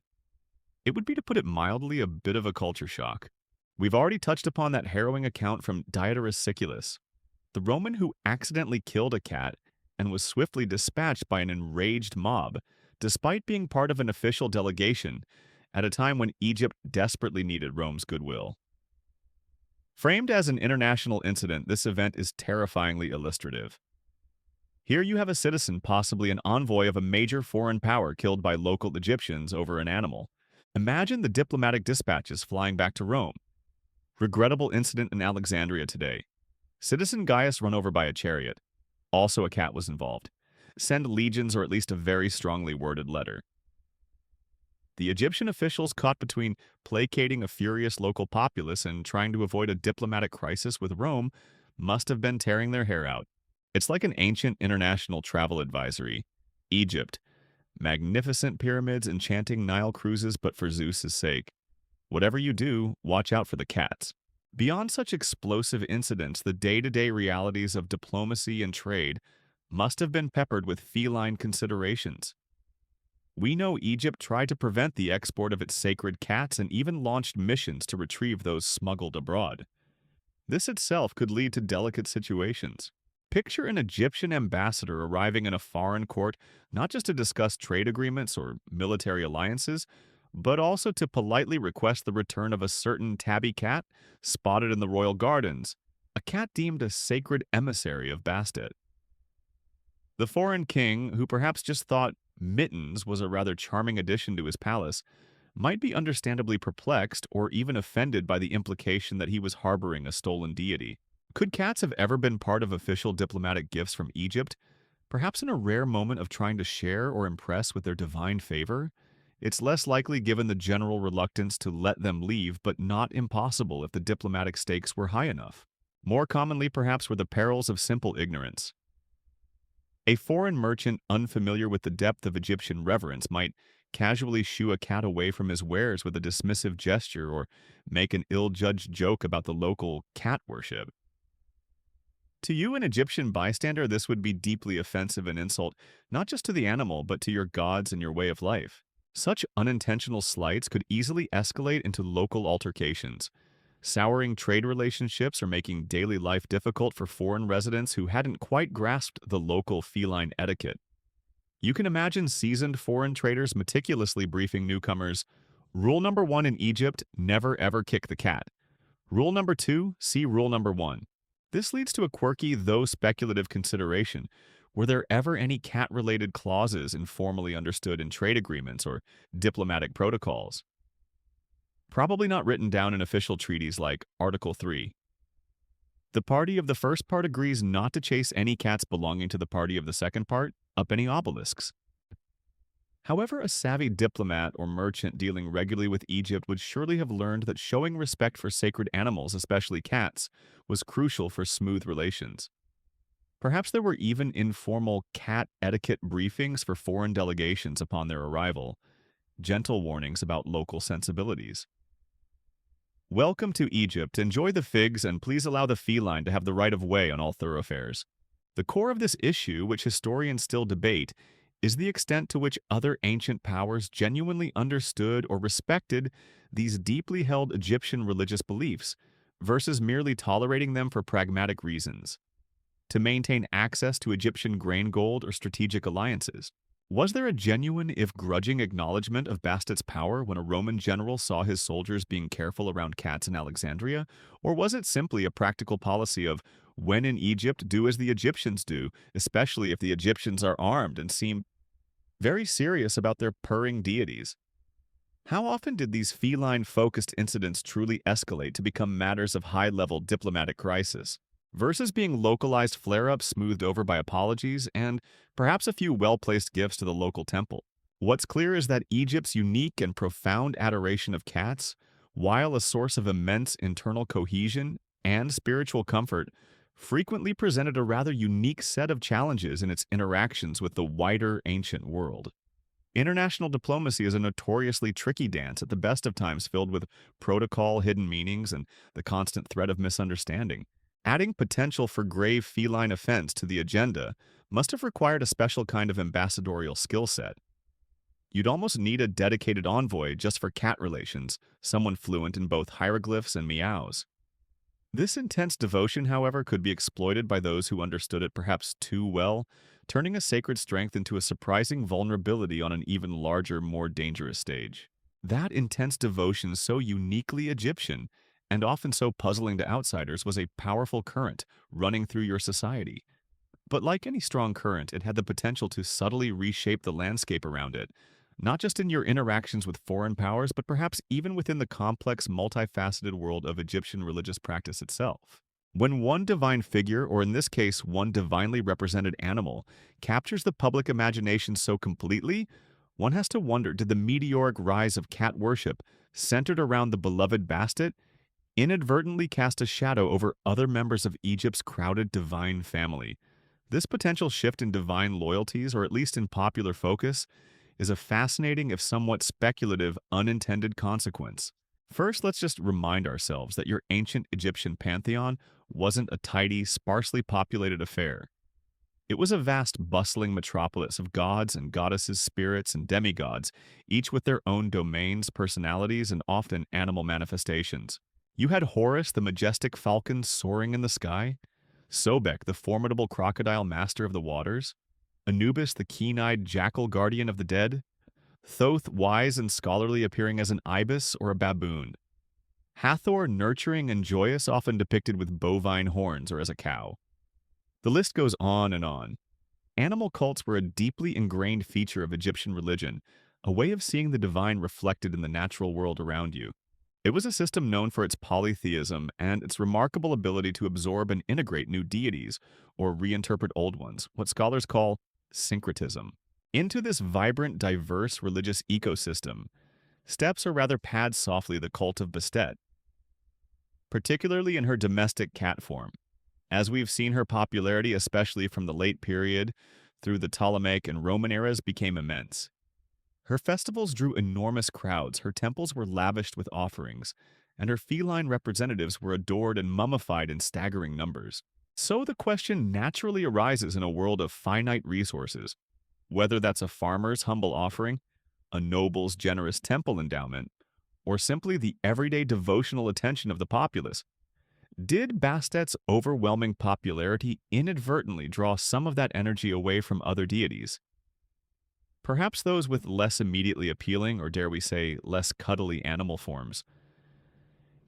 It would be, to put it mildly, a bit of a culture shock. We've already touched upon that harrowing account from Diodorus Siculus, the Roman who accidentally killed a cat and was swiftly dispatched by an enraged mob, despite being part of an official delegation at a time when Egypt desperately needed Rome's goodwill. Framed as an international incident, this event is terrifyingly illustrative. Here you have a citizen, possibly an envoy of a major foreign power, killed by local Egyptians over an animal. Imagine the diplomatic dispatches flying back to Rome. Regrettable incident in Alexandria today. Citizen Gaius run over by a chariot. Also a cat was involved. Send legions or at least a very strongly worded letter. The Egyptian officials, caught between placating a furious local populace and trying to avoid a diplomatic crisis with Rome, must have been tearing their hair out. It's like an ancient international travel advisory. Egypt. Magnificent pyramids, enchanting Nile cruises, but for Zeus's sake. Whatever you do, watch out for the cats. Beyond such explosive incidents, the day-to-day realities of diplomacy and trade must have been peppered with feline considerations. We know Egypt tried to prevent the export of its sacred cats and even launched missions to retrieve those smuggled abroad. This itself could lead to delicate situations. Picture an Egyptian ambassador arriving in a foreign court not just to discuss trade agreements or military alliances, but also to politely request the return of a certain tabby cat spotted in the royal gardens, a cat deemed a sacred emissary of Bastet. The foreign king, who perhaps just thought Mittens was a rather charming addition to his palace, might be understandably perplexed or even offended by the implication that he was harboring a stolen deity. Could cats have ever been part of official diplomatic gifts from Egypt, perhaps in a rare moment of trying to share or impress with their divine favor? It's less likely given the general reluctance to let them leave, but not impossible if the diplomatic stakes were high enough. More commonly, perhaps, were the perils of simple ignorance. A foreign merchant unfamiliar with the depth of Egyptian reverence might casually shoo a cat away from his wares with a dismissive gesture or make an ill-judged joke about the local cat worship. To you, an Egyptian bystander, this would be deeply offensive and insult, not just to the animal, but to your gods and your way of life. Such unintentional slights could easily escalate into local altercations, souring trade relationships or making daily life difficult for foreign residents who hadn't quite grasped the local feline etiquette. You can imagine seasoned foreign traders meticulously briefing newcomers, "Rule number 1 in Egypt, never ever kick the cat. Rule number 2, see rule number 1. This leads to a quirky, though speculative consideration. Were there ever any cat-related clauses informally understood in trade agreements or diplomatic protocols? Probably not written down in official treaties like Article 3. The party of the first part agrees not to chase any cats belonging to the party of the second part up any obelisks. However, a savvy diplomat or merchant dealing regularly with Egypt would surely have learned that showing respect for sacred animals, especially cats, was crucial for smooth relations. Perhaps there were even informal cat etiquette briefings for foreign delegations upon their arrival, gentle warnings about local sensibilities. Welcome to Egypt. Enjoy the figs and please allow the feline to have the right of way on all thoroughfares. The core of this issue, which historians still debate, is the extent to which other ancient powers genuinely understood or respected these deeply held Egyptian religious beliefs versus merely tolerating them for pragmatic reasons, to maintain access to Egyptian grain gold or strategic alliances. Was there a genuine, if grudging, acknowledgement of Bastet's power when a Roman general saw his soldiers being careful around cats in Alexandria? Or was it simply a practical policy of, when in Egypt, do as the Egyptians do, especially if the Egyptians are armed and seem very serious about their purring deities? How often did these feline-focused incidents truly escalate to become matters of high-level diplomatic crisis, versus being localized flare-ups smoothed over by apologies and perhaps a few well-placed gifts to the local temple? What's clear is that Egypt's unique and profound adoration of cats, while a source of immense internal cohesion and spiritual comfort, frequently presented a rather unique set of challenges in its interactions with the wider ancient world. International diplomacy is a notoriously tricky dance at the best of times, filled with protocol, hidden meanings, and the constant threat of misunderstanding. Adding potential for grave feline offense to the agenda must have required a special kind of ambassadorial skill set. You'd almost need a dedicated envoy just for cat relations, someone fluent in both hieroglyphs and meows. This intense devotion, however, could be exploited by those who understood it perhaps too well, turning a sacred strength into a surprising vulnerability on an even larger, more dangerous stage. That intense devotion, so uniquely Egyptian, and often so puzzling to outsiders, was a powerful current running through your society. But like any strong current, it had the potential to subtly reshape the landscape around it, not just in your interactions with foreign powers, but perhaps even within the complex, multifaceted world of Egyptian religious practice itself. When one divine figure, or in this case, one divinely represented animal, captures the public imagination so completely, one has to wonder, did the meteoric rise of cat worship, centered around the beloved Bastet, inadvertently cast a shadow over other members of Egypt's crowded divine family? This potential shift in divine loyalties, or at least in popular focus, is a fascinating, if somewhat speculative, unintended consequence. First, let's just remind ourselves that your ancient Egyptian pantheon wasn't a tidy, sparsely populated affair. It was a vast, bustling metropolis of gods and goddesses, spirits and demigods, each with their own domains, personalities, and often animal manifestations. You had Horus, the majestic falcon soaring in the sky, Sobek, the formidable crocodile master of the waters, Anubis, the keen-eyed jackal guardian of the dead, Thoth, wise and scholarly, appearing as an ibis or a baboon, Hathor, nurturing and joyous, often depicted with bovine horns or as a cow. The list goes on and on. Animal cults were a deeply ingrained feature of Egyptian religion, a way of seeing the divine reflected in the natural world around you. It was a system known for its polytheism and its remarkable ability to absorb and integrate new deities, or reinterpret old ones, what scholars call syncretism. Into this vibrant, diverse religious ecosystem steps, or rather pads softly, the cult of Bastet, particularly in her domestic cat form. As we've seen, her popularity, especially from the late period through the Ptolemaic and Roman eras, became immense. Her festivals drew enormous crowds, her temples were lavished with offerings, and her feline representatives were adored and mummified in staggering numbers. So the question naturally arises in a world of finite resources, whether that's a farmer's humble offering, a noble's generous temple endowment, or simply the everyday devotional attention of the populace. Did Bastet's overwhelming popularity inadvertently draw some of that energy away from other deities? Perhaps those with less immediately appealing, or dare we say, less cuddly animal forms.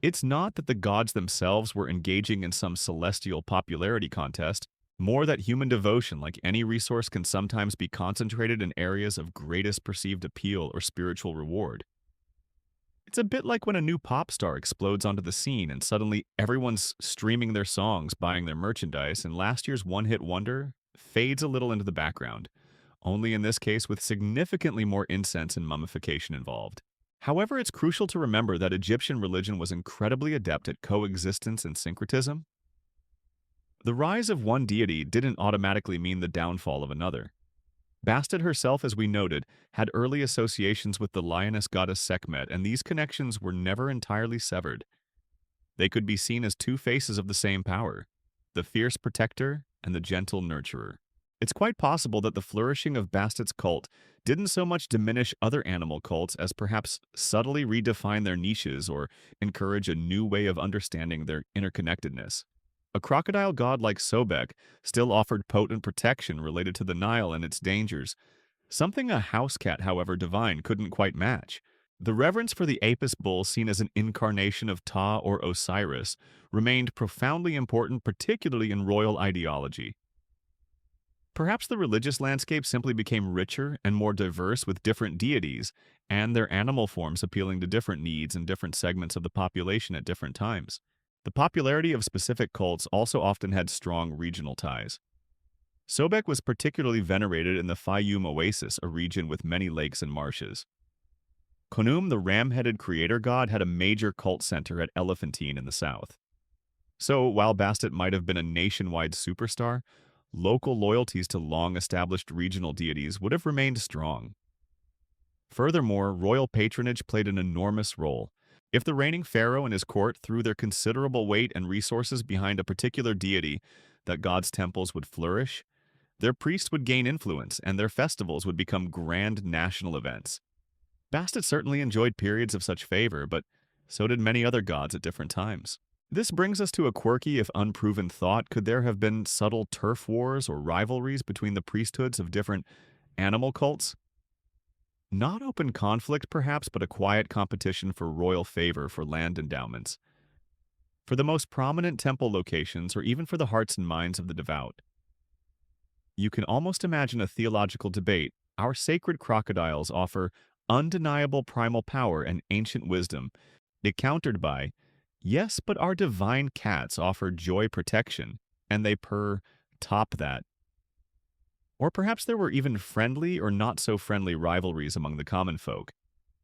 It's not that the gods themselves were engaging in some celestial popularity contest, more that human devotion, like any resource, can sometimes be concentrated in areas of greatest perceived appeal or spiritual reward. It's a bit like when a new pop star explodes onto the scene and suddenly everyone's streaming their songs, buying their merchandise, and last year's one-hit wonder fades a little into the background, only in this case with significantly more incense and mummification involved. However, it's crucial to remember that Egyptian religion was incredibly adept at coexistence and syncretism. The rise of one deity didn't automatically mean the downfall of another. Bastet herself, as we noted, had early associations with the lioness goddess Sekhmet, and these connections were never entirely severed. They could be seen as two faces of the same power, the fierce protector and the gentle nurturer. It's quite possible that the flourishing of Bastet's cult didn't so much diminish other animal cults as perhaps subtly redefine their niches or encourage a new way of understanding their interconnectedness. A crocodile god like Sobek still offered potent protection related to the Nile and its dangers, something a house cat, however divine, couldn't quite match. The reverence for the Apis bull, seen as an incarnation of Ptah or Osiris, remained profoundly important, particularly in royal ideology. Perhaps the religious landscape simply became richer and more diverse with different deities and their animal forms appealing to different needs and different segments of the population at different times. The popularity of specific cults also often had strong regional ties. Sobek was particularly venerated in the Fayum Oasis, a region with many lakes and marshes. Khnum, the ram-headed creator god, had a major cult center at Elephantine in the south. So, while Bastet might have been a nationwide superstar, local loyalties to long-established regional deities would have remained strong. Furthermore, royal patronage played an enormous role. If the reigning pharaoh and his court threw their considerable weight and resources behind a particular deity, that god's temples would flourish, their priests would gain influence, and their festivals would become grand national events. Bastet certainly enjoyed periods of such favor, but so did many other gods at different times. This brings us to a quirky, if unproven thought. Could there have been subtle turf wars or rivalries between the priesthoods of different animal cults? Not open conflict, perhaps, but a quiet competition for royal favor for land endowments, for the most prominent temple locations, or even for the hearts and minds of the devout. You can almost imagine a theological debate. Our sacred crocodiles offer undeniable primal power and ancient wisdom, it countered by, yes, but our divine cats offer joy protection, and they purr, top that. Or perhaps there were even friendly or not so friendly rivalries among the common folk.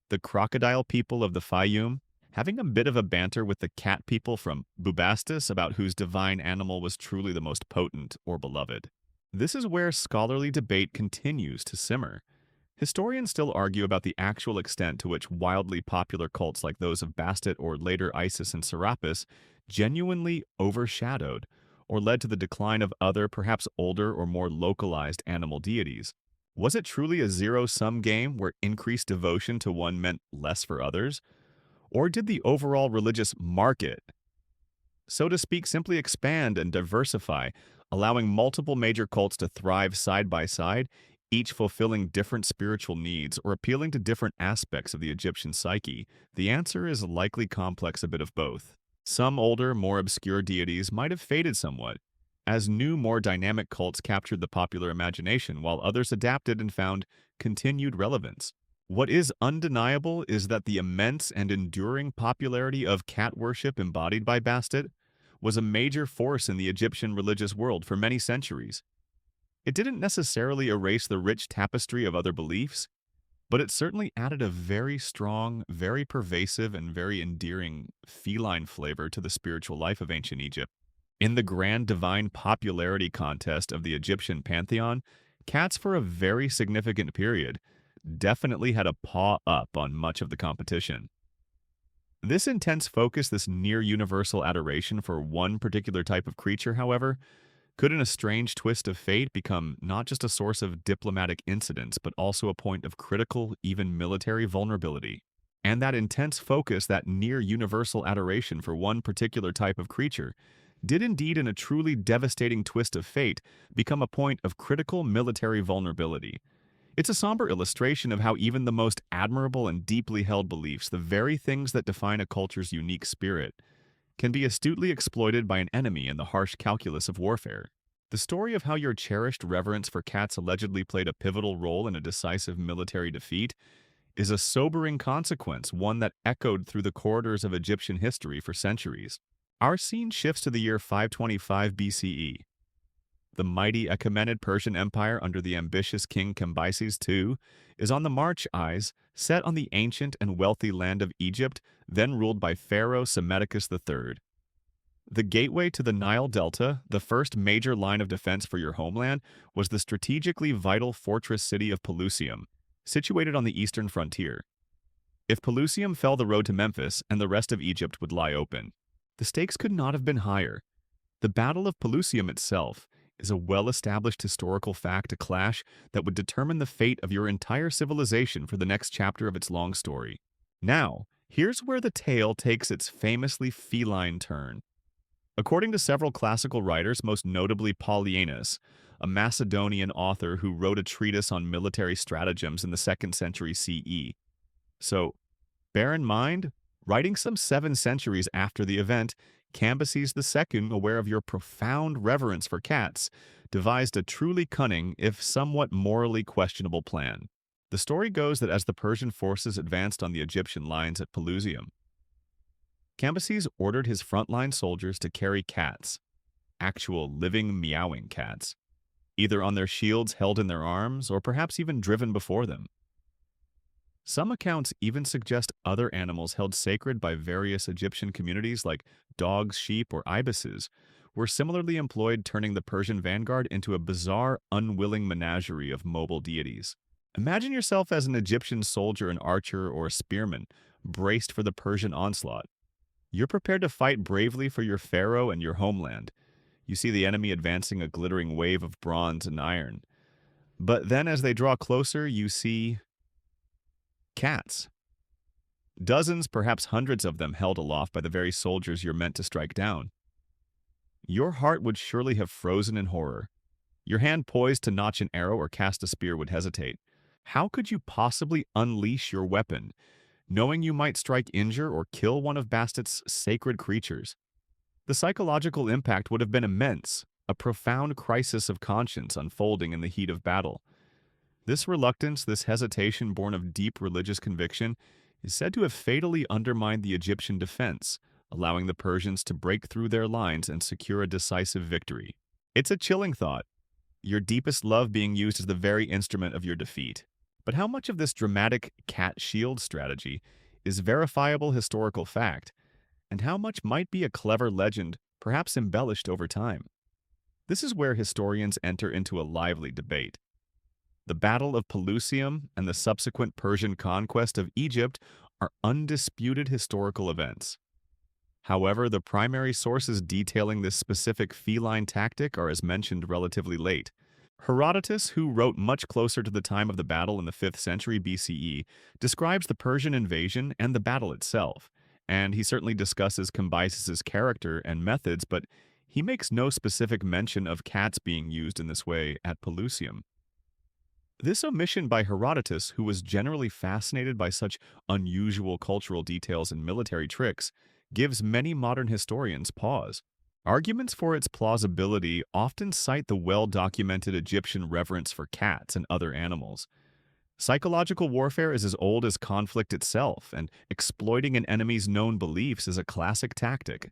The crocodile people of the Fayum having a bit of a banter with the cat people from Bubastis about whose divine animal was truly the most potent or beloved. This is where scholarly debate continues to simmer. Historians still argue about the actual extent to which wildly popular cults like those of Bastet or later Isis and Serapis genuinely overshadowed or led to the decline of other, perhaps older or more localized animal deities. Was it truly a zero-sum game where increased devotion to one meant less for others? Or did the overall religious market, so to speak, simply expand and diversify, allowing multiple major cults to thrive side by side, each fulfilling different spiritual needs or appealing to different aspects of the Egyptian psyche? The answer is likely complex, a bit of both. Some older, more obscure deities might have faded somewhat, as new, more dynamic cults captured the popular imagination, while others adapted and found continued relevance. What is undeniable is that the immense and enduring popularity of cat worship embodied by Bastet was a major force in the Egyptian religious world for many centuries. It didn't necessarily erase the rich tapestry of other beliefs, but it certainly added a very strong, very pervasive, and very endearing feline flavor to the spiritual life of ancient Egypt. In the grand divine popularity contest of the Egyptian pantheon, cats for a very significant period definitely had a paw up on much of the competition. This intense focus, this near universal adoration for one particular type of creature, however, could in a strange twist of fate become not just a source of diplomatic incidents, but also a point of critical, even military vulnerability. And that intense focus, that near universal adoration for one particular type of creature, did indeed, in a truly devastating twist of fate, become a point of critical military vulnerability. It's a somber illustration of how even the most admirable and deeply held beliefs, the very things that define a culture's unique spirit, can be astutely exploited by an enemy in the harsh calculus of warfare. The story of how your cherished reverence for cats allegedly played a pivotal role in a decisive military defeat is a sobering consequence, one that echoed through the corridors of Egyptian history for centuries. Our scene shifts to the year 525 BCE. The mighty Achaemenid Persian Empire under the ambitious King Cambyses II is on the march eyes, set on the ancient and wealthy land of Egypt, then ruled by Pharaoh Psammetichus III. The gateway to the Nile Delta, the first major line of defense for your homeland, was the strategically vital fortress city of Pelusium, situated on the eastern frontier. If Pelusium fell, the road to Memphis and the rest of Egypt would lie open. The stakes could not have been higher. The Battle of Pelusium itself is a well-established historical fact, a clash that would determine the fate of your entire civilization for the next chapter of its long story. Now, here's where the tale takes its famously feline turn. According to several classical writers, most notably Polyaenus, a Macedonian author who wrote a treatise on military stratagems in the 2nd century CE. So, bear in mind, writing some 7 centuries after the event, Cambyses II, aware of your profound reverence for cats, devised a truly cunning, if somewhat morally questionable plan. The story goes that as the Persian forces advanced on the Egyptian lines at Pelusium, Cambyses ordered his frontline soldiers to carry cats, actual living meowing cats, either on their shields held in their arms or perhaps even driven before them. Some accounts even suggest other animals held sacred by various Egyptian communities like dogs, sheep, or ibises were similarly employed, turning the Persian vanguard into a bizarre, unwilling menagerie of mobile deities. Imagine yourself as an Egyptian soldier, an archer, or a spearman, braced for the Persian onslaught. You're prepared to fight bravely for your pharaoh and your homeland. You see the enemy advancing, a glittering wave of bronze and iron. But then as they draw closer, you see cats. Dozens, perhaps hundreds of them held aloft by the very soldiers you're meant to strike down. Your heart would surely have frozen in horror. Your hand poised to notch an arrow or cast a spear would hesitate. How could you possibly unleash your weapon, knowing you might strike, injure, or kill one of Bastet's sacred creatures? The psychological impact would have been immense. a profound crisis of conscience unfolding in the heat of battle. This reluctance, this hesitation born of deep religious conviction, is said to have fatally undermined the Egyptian defense, allowing the Persians to break through their lines and secure a decisive victory. It's a chilling thought, your deepest love being used as the very instrument of your defeat. But how much of this dramatic cat shield strategy is verifiable historical fact, and how much might be a clever legend, perhaps embellished over time? This is where historians enter into a lively debate. The Battle of Pelusium and the subsequent Persian conquest of Egypt are undisputed historical events. However, the primary sources detailing this specific feline tactic are, as mentioned, relatively late. Herodotus, who wrote much closer to the time of the battle in the 5th century BCE, describes the Persian invasion and the battle itself, and he certainly discusses Cambyses' character and methods, but he makes no specific mention of cats being used in this way at Pelusium. This omission by Herodotus, who was generally fascinated by such unusual cultural details and military tricks, gives many modern historians pause. Arguments for its plausibility often cite the well-documented Egyptian reverence for cats and other animals. Psychological warfare is as old as conflict itself, and exploiting an enemy's known beliefs is a classic tactic.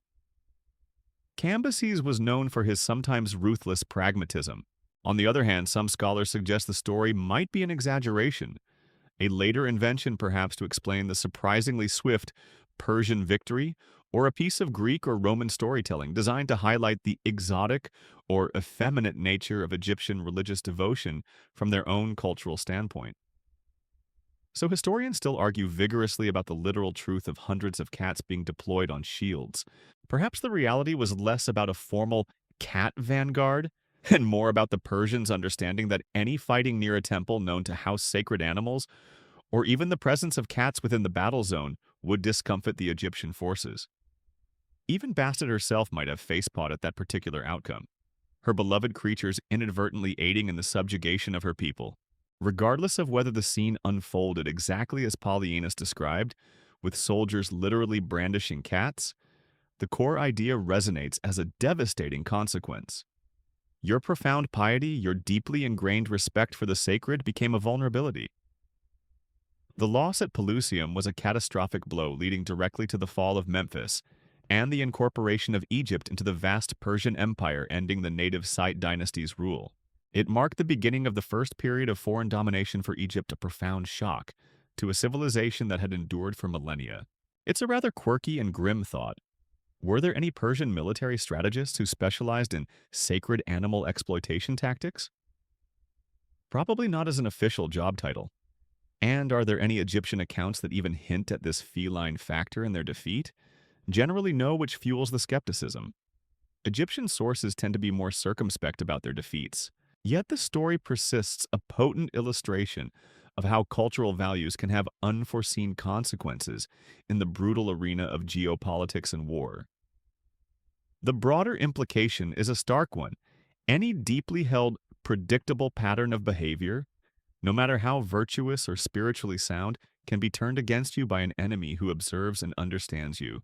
Cambyses was known for his sometimes ruthless pragmatism. On the other hand, some scholars suggest the story might be an exaggeration, a later invention perhaps to explain the surprisingly swift Persian victory, or a piece of Greek or Roman storytelling designed to highlight the exotic or effeminate nature of Egyptian religious devotion from their own cultural standpoint. So historians still argue vigorously about the literal truth of hundreds of cats being deployed on shields. Perhaps the reality was less about a formal cat vanguard and more about the Persians understanding that any fighting near a temple known to house sacred animals, or even the presence of cats within the battle zone, would discomfit the Egyptian forces. Even Bastet herself might have facepawed at that particular outcome, her beloved creatures inadvertently aiding in the subjugation of her people. Regardless of whether the scene unfolded exactly as Polyaenus described, with soldiers literally brandishing cats, the core idea resonates as a devastating consequence. Your profound piety, your deeply ingrained respect for the sacred became a vulnerability. The loss at Pelusium was a catastrophic blow leading directly to the fall of Memphis and the incorporation of Egypt into the vast Persian Empire, ending the native Site dynasty's rule. It marked the beginning of the first period of foreign domination for Egypt, a profound shock to a civilization that had endured for millennia. It's a rather quirky and grim thought. Were there any Persian military strategists who specialized in sacred animal exploitation tactics? Probably not as an official job title. And are there any Egyptian accounts that even hint at this feline factor in their defeat? Generally no, which fuels the skepticism. Egyptian sources tend to be more circumspect about their defeats. Yet the story persists, a potent illustration of how cultural values can have unforeseen consequences in the brutal arena of geopolitics and war. The broader implication is a stark one. Any deeply held, predictable pattern of behavior, no matter how virtuous or spiritually sound, can be turned against you by an enemy who observes and understands you,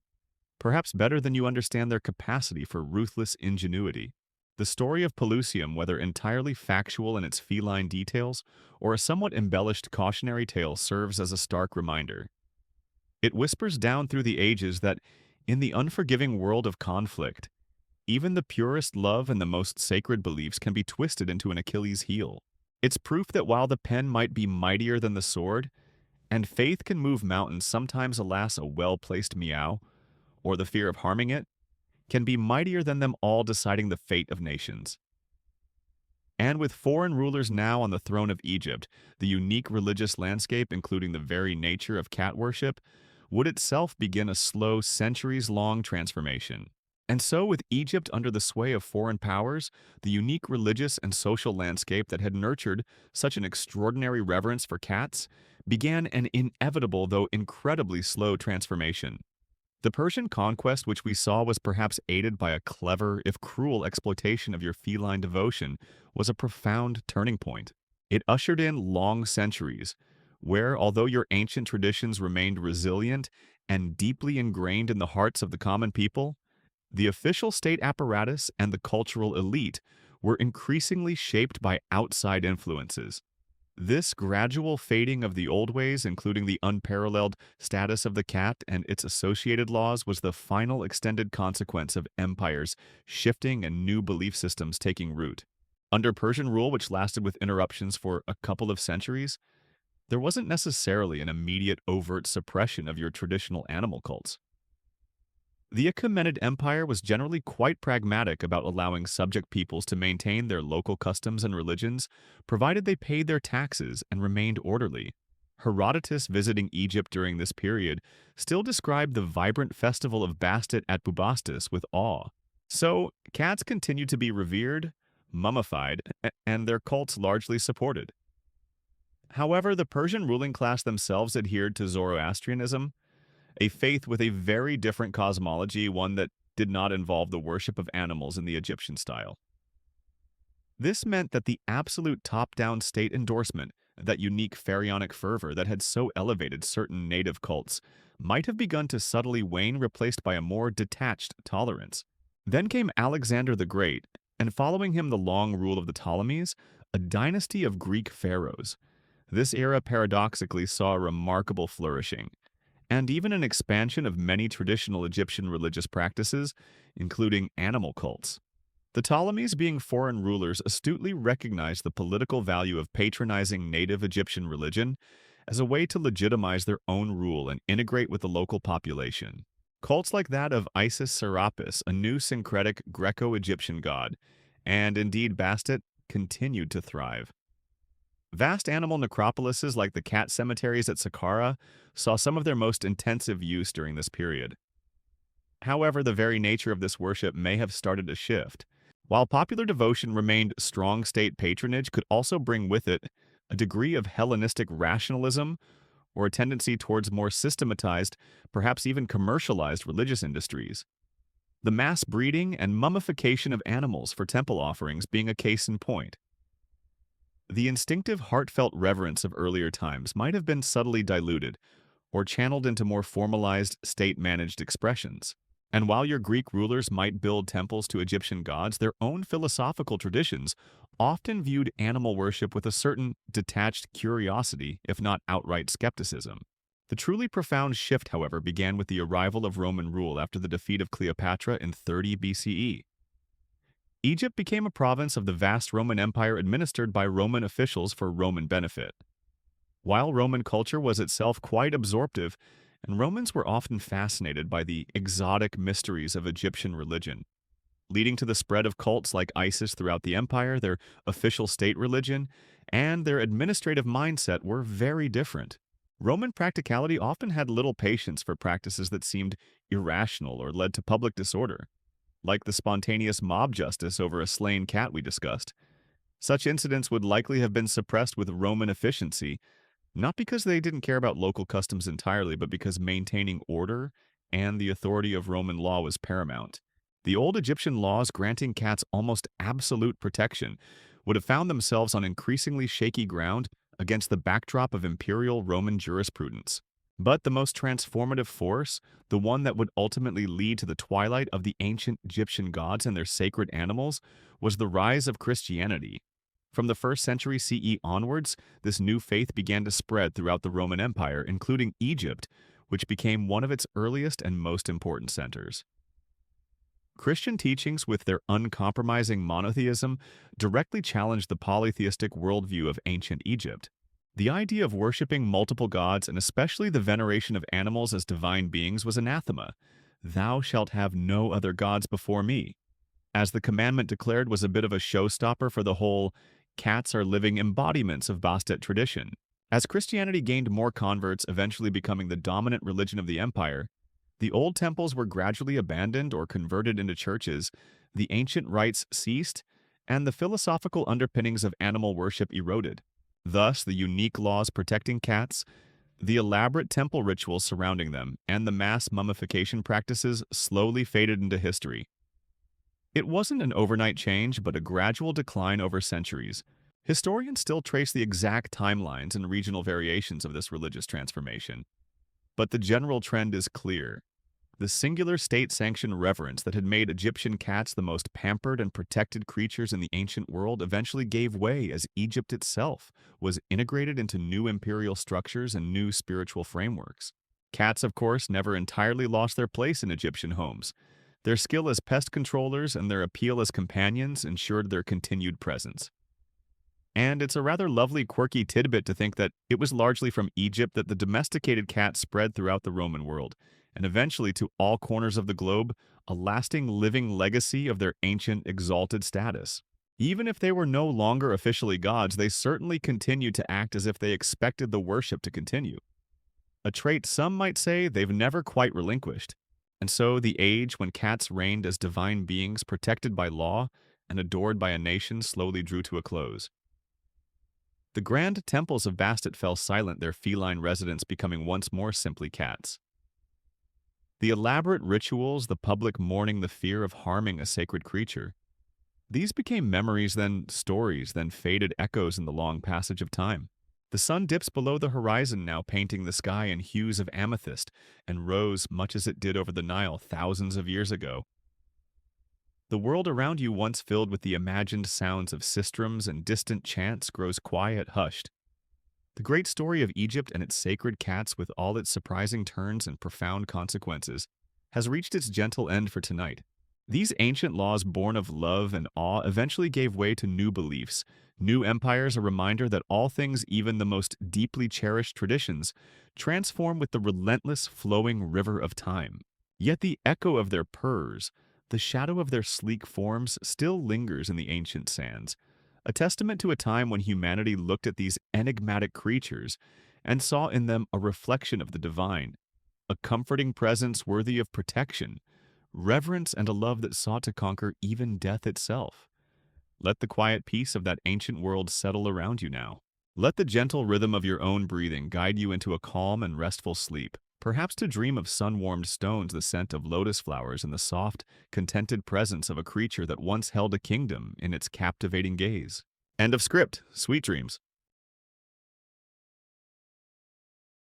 perhaps better than you understand their capacity for ruthless ingenuity. The story of Pelusium, whether entirely factual in its feline details or a somewhat embellished cautionary tale, serves as a stark reminder. It whispers down through the ages that, in the unforgiving world of conflict, even the purest love and the most sacred beliefs can be twisted into an Achilles heel. It's proof that while the pen might be mightier than the sword, and faith can move mountains, sometimes, alas, a well-placed meow, or the fear of harming it, can be mightier than them all, deciding the fate of nations. And with foreign rulers now on the throne of Egypt, the unique religious landscape, including the very nature of cat worship, would itself begin a slow, centuries-long transformation. And so, with Egypt under the sway of foreign powers, the unique religious and social landscape that had nurtured such an extraordinary reverence for cats began an inevitable, though incredibly slow, transformation. The Persian conquest which we saw was perhaps aided by a clever, if cruel, exploitation of your feline devotion, was a profound turning point. It ushered in long centuries, where, although your ancient traditions remained resilient and deeply ingrained in the hearts of the common people, The official state apparatus and the cultural elite were increasingly shaped by outside influences. This gradual fading of the old ways, including the unparalleled status of the cat and its associated laws, was the final extended consequence of empires shifting and new belief systems taking root. Under Persian rule, which lasted with interruptions for a couple of centuries, there wasn't necessarily an immediate overt suppression of your traditional animal cults. The Achaemenid Empire was generally quite pragmatic about allowing subject peoples to maintain their local customs and religions, provided they paid their taxes and remained orderly. Herodotus visiting Egypt during this period still described the vibrant festival of Bastet at Bubastis with awe. So, cats continued to be revered, mummified, and their cults largely supported. However, the Persian ruling class themselves adhered to Zoroastrianism, a faith with a very different cosmology, one that did not involve the worship of animals in the Egyptian style. This meant that the absolute top-down state endorsement, that unique pharaonic fervor that had so elevated certain native cults, might have begun to subtly wane, replaced by a more detached tolerance. Then came Alexander the Great, and following him the long rule of the Ptolemies, a dynasty of Greek pharaohs. This era paradoxically saw a remarkable flourishing, and even an expansion of many traditional Egyptian religious practices, including animal cults. The Ptolemies, being foreign rulers, astutely recognized the political value of patronizing native Egyptian religion as a way to legitimize their own rule and integrate with the local population. Cults like that of Isis Serapis, a new syncretic Greco-Egyptian god, and indeed Bastet, continued to thrive. Vast animal necropolises like the cat cemeteries at Saqqara saw some of their most intensive use during this period. However, the very nature of this worship may have started to shift. While popular devotion remained strong, state patronage could also bring with it a degree of Hellenistic rationalism or a tendency towards more systematized, perhaps even commercialized religious industries. The mass breeding and mummification of animals for temple offerings being a case in point. The instinctive, heartfelt reverence of earlier times might have been subtly diluted or channeled into more formalized, state-managed expressions. And while your Greek rulers might build temples to Egyptian gods, their own philosophical traditions often viewed animal worship with a certain detached curiosity, if not outright skepticism. The truly profound shift, however, began with the arrival of Roman rule after the defeat of Cleopatra in 30 BCE. Egypt became a province of the vast Roman Empire administered by Roman officials for Roman benefit. While Roman culture was itself quite absorptive, and Romans were often fascinated by the exotic mysteries of Egyptian religion, leading to the spread of cults like Isis throughout the empire. Their official state religion and their administrative mindset were very different. Roman practicality often had little patience for practices that seemed irrational or led to public disorder, like the spontaneous mob justice over a slain cat we discussed. Such incidents would likely have been suppressed with Roman efficiency, not because they didn't care about local customs entirely, but because maintaining order and the authority of Roman law was paramount. The old Egyptian laws granting cats almost absolute protection would have found themselves on increasingly shaky ground against the backdrop of imperial Roman jurisprudence. But the most transformative force, the one that would ultimately lead to the twilight of the ancient Egyptian gods and their sacred animals, was the rise of Christianity. From the 1st century CE onwards, this new faith began to spread throughout the Roman Empire, including Egypt, which became one of its earliest and most important centers. Christian teachings, with their uncompromising monotheism, directly challenged the polytheistic worldview of ancient Egypt. The idea of worshipping multiple gods, and especially the veneration of animals as divine beings, was anathema. "Thou shalt have no other gods before me," as the commandment declared, was a bit of a showstopper for the whole cats are living embodiments of Bastet tradition. As Christianity gained more converts, eventually becoming the dominant religion of the empire, the old temples were gradually abandoned or converted into churches, the ancient rites ceased, and the philosophical underpinnings of animal worship eroded. Thus, the unique laws protecting cats, the elaborate temple rituals surrounding them, and the mass mummification practices slowly faded into history. It wasn't an overnight change, but a gradual decline over centuries. Historians still trace the exact timelines and regional variations of this religious transformation. But the general trend is clear. The singular state-sanctioned reverence that had made Egyptian cats the most pampered and protected creatures in the ancient world eventually gave way as Egypt itself was integrated into new imperial structures and new spiritual frameworks. Cats, of course, never entirely lost their place in Egyptian homes. Their skill as pest controllers and their appeal as companions ensured their continued presence. And it's a rather lovely, quirky tidbit to think that it was largely from Egypt that the domesticated cat spread throughout the Roman world, and eventually to all corners of the globe, a lasting living legacy of their ancient exalted status. Even if they were no longer officially gods, they certainly continued to act as if they expected the worship to continue. A trait some might say they've never quite relinquished. And so the age when cats reigned as divine beings protected by law and adored by a nation slowly drew to a close. The grand temples of Bastet fell silent, their feline residents becoming once more simply cats. The elaborate rituals, the public mourning, the fear of harming a sacred creature, these became memories, then stories, then faded echoes in the long passage of time. The sun dips below the horizon now, painting the sky in hues of amethyst and rose much as it did over the Nile thousands of years ago. The world around you, once filled with the imagined sounds of sistrums and distant chants, grows quiet, hushed. The great story of Egypt and its sacred cats, with all its surprising turns and profound consequences, has reached its gentle end for tonight. These ancient laws born of love and awe eventually gave way to new beliefs, new empires, a reminder that all things, even the most deeply cherished traditions, transform with the relentless flowing river of time. Yet the echo of their purrs, the shadow of their sleek forms, still lingers in the ancient sands, a testament to a time when humanity looked at these enigmatic creatures and saw in them a reflection of the divine, a comforting presence worthy of protection, reverence, and a love that sought to conquer even death itself. Let the quiet peace of that ancient world settle around you now. Let the gentle rhythm of your own breathing guide you into a calm and restful sleep, perhaps to dream of sun-warmed stones, the scent of lotus flowers, and the soft, contented presence of a creature that once held a kingdom in its captivating gaze. End of script. Sweet dreams.